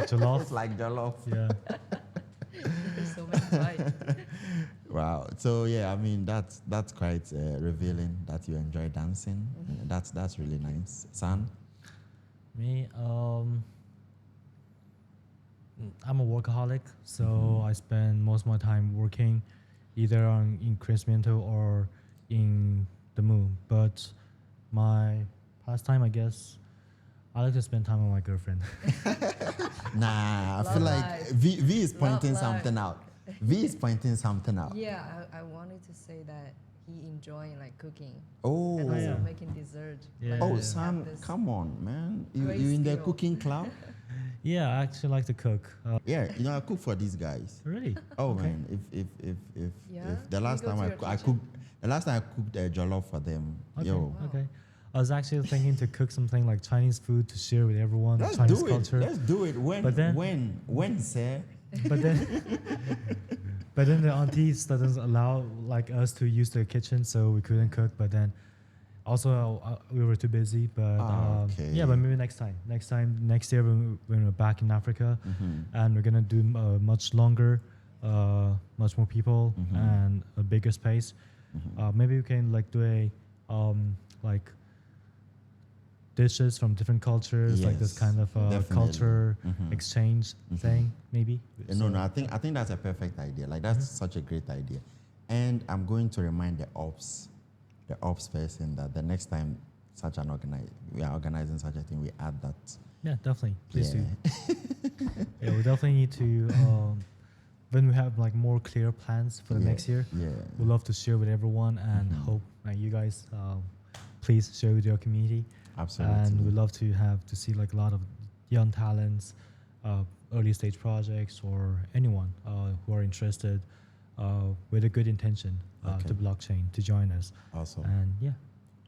jollof. It's like jollof. Yeah. There's so many fights. Wow. So yeah, I mean that's quite revealing that you enjoy dancing. That's really nice. San? Me, I'm a workaholic, so I spend most of my time working, either in Crescimento or in theMu. But my pastime, I guess, I like to spend time with my girlfriend. Nah, I Love feel like life. V is Love pointing life. something out. V is pointing something out. Yeah, I wanted to say that he enjoying like cooking Oh. and also yeah. making dessert. Yeah, Like, Oh, yeah. have Sam, this- come on, man. You great in the skill. cooking club? Yeah, I actually like to cook. Yeah, I cook for these guys. Really? Oh Okay. man, Yeah? if the You last go time to I your cooked kitchen? the last time I cooked jollof for them, Okay. yo, Wow. Okay. I was actually thinking to cook something like Chinese food to share with everyone, let's Chinese do culture. it. Let's do it. But then- When, sir? But then the aunties doesn't allow like us to use the kitchen, so we couldn't cook. But then also we were too busy. But Okay. yeah, but maybe next year when we're back in Africa, and we're gonna do much longer, much more people and a bigger space. Maybe we can like do a like dishes from different cultures, like this Yes, kind of definitely. culture exchange thing, maybe. No, I think that's a perfect idea. Like that's such a great idea. And I'm going to remind the ops person that the next time we are organizing such a thing, we add that. Yeah, definitely. Please Yeah. do. Yeah, we definitely need to. When we have like more clear plans for the Yeah, next year, Yeah. we'd love to share with everyone and hope you guys please share with your community. Absolutely. And we'd love to see like a lot of young talents, early stage projects, or anyone who are interested with a good intention Okay. to blockchain to join us. Awesome. And yeah.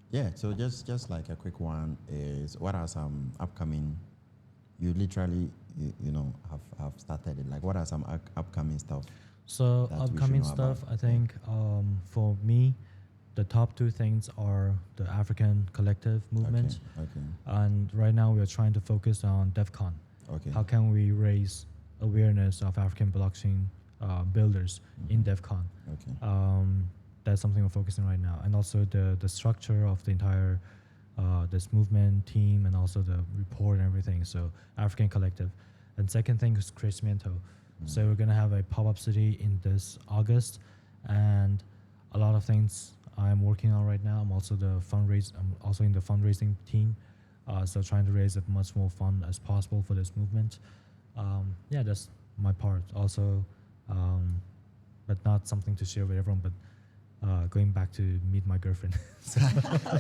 Yeah, so just like a quick one is what are some upcoming, you literally have started it, like what are some upcoming stuff? So that we should upcoming know stuff, about? I think for me, the top two things are the African collective movement, Okay. and right now we are trying to focus on DevCon. Okay. How can we raise awareness of African blockchain builders in DevCon? Okay. That's something we're focusing right now, and also the structure of the entire this movement team and also the report and everything. So African Collective. And second thing is crecimiento. So we're gonna have a pop-up city in this August, and a lot of things I'm working on right now. I'm also in the fundraising team, so trying to raise as much more fund as possible for this movement. Yeah, that's my part. Also, but not something to share with everyone. But going back to meet my girlfriend. So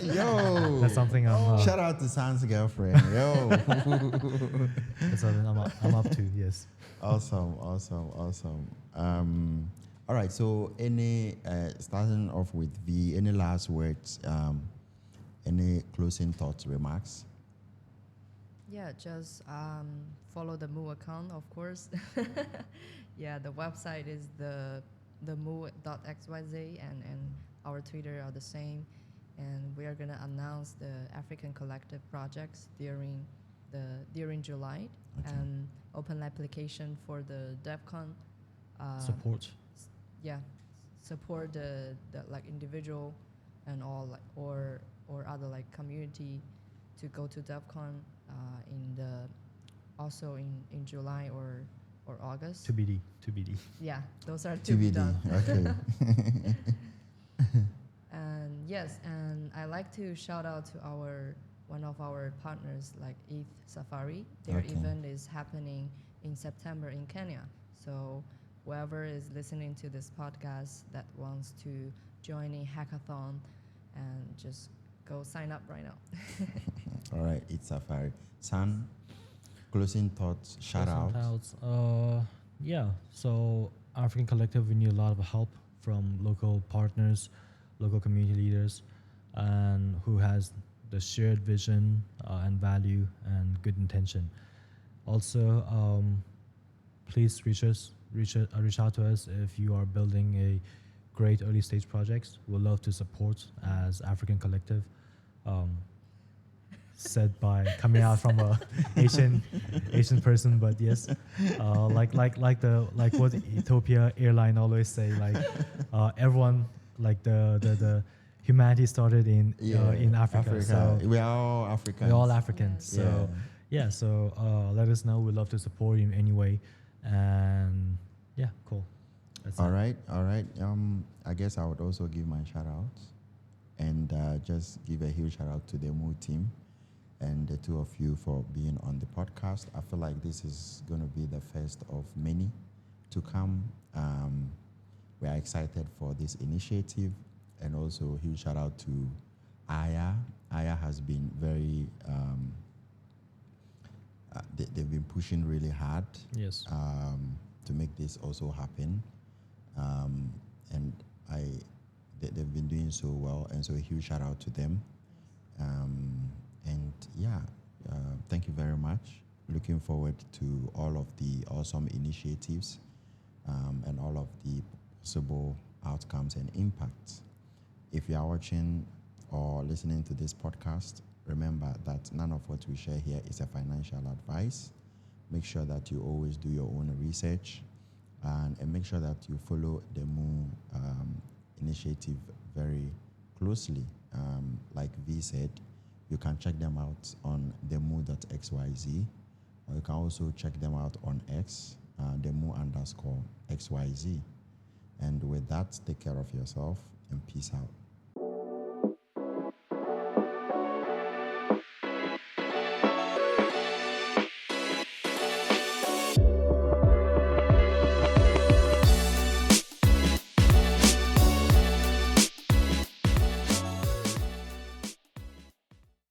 Yo, that's something I'm. shout out to San's girlfriend. Yo, That's something I'm up to. Yes. awesome. All right. So, any starting off with V, any last words? Any closing thoughts, remarks? Yeah, just follow the Mu account, of course. Yeah, the website is the mu.xyz, and our Twitter are the same. And we are gonna announce the African Collective projects during July, Okay. and open application for the DevCon. Support. Yeah, support the like individual and all, like, or other like community to go to DevCon also in July or August. TBD. Yeah, those are to be TBD. done. Okay. And yes, and I like to shout out to one of our partners, like ETH Safari. Their Okay. event is happening in September in Kenya. So whoever is listening to this podcast that wants to join a hackathon, and just go sign up right now. All right. It's Safari. San, closing thoughts. Shout out. Yeah. So African Collective, we need a lot of help from local partners, local community leaders, and who has the shared vision and value and good intention. Also, please reach out to us if you are building a great early stage projects. We'll love to support as African Collective. Said by coming out from a Asian person, but yes, like what Ethiopia airline always say, like everyone, like the humanity started in Africa. So we are all Africans. we're all Africans. Yes. So yeah, so let us know. We'd love to support you in any way. And yeah, cool. That's All it. right. I guess I would also give my shout outs, and just give a huge shout out to the Mu team and the two of you for being on the podcast. I feel like this is going to be the first of many to come. We are excited for this initiative, and also a huge shout out to Aya. Aya has been very, they've been pushing really hard Yes. to make this also happen. And they've been doing so well, and so a huge shout out to them. And yeah, thank you very much. Looking forward to all of the awesome initiatives and all of the possible outcomes and impacts. If you are watching or listening to this podcast, remember that none of what we share here is a financial advice. Make sure that you always do your own research, and make sure that you follow the Mu initiative very closely. Like V said, you can check them out on theMu.xyz, or you can also check them out on X, theMu_XYZ. And with that, take care of yourself and peace out.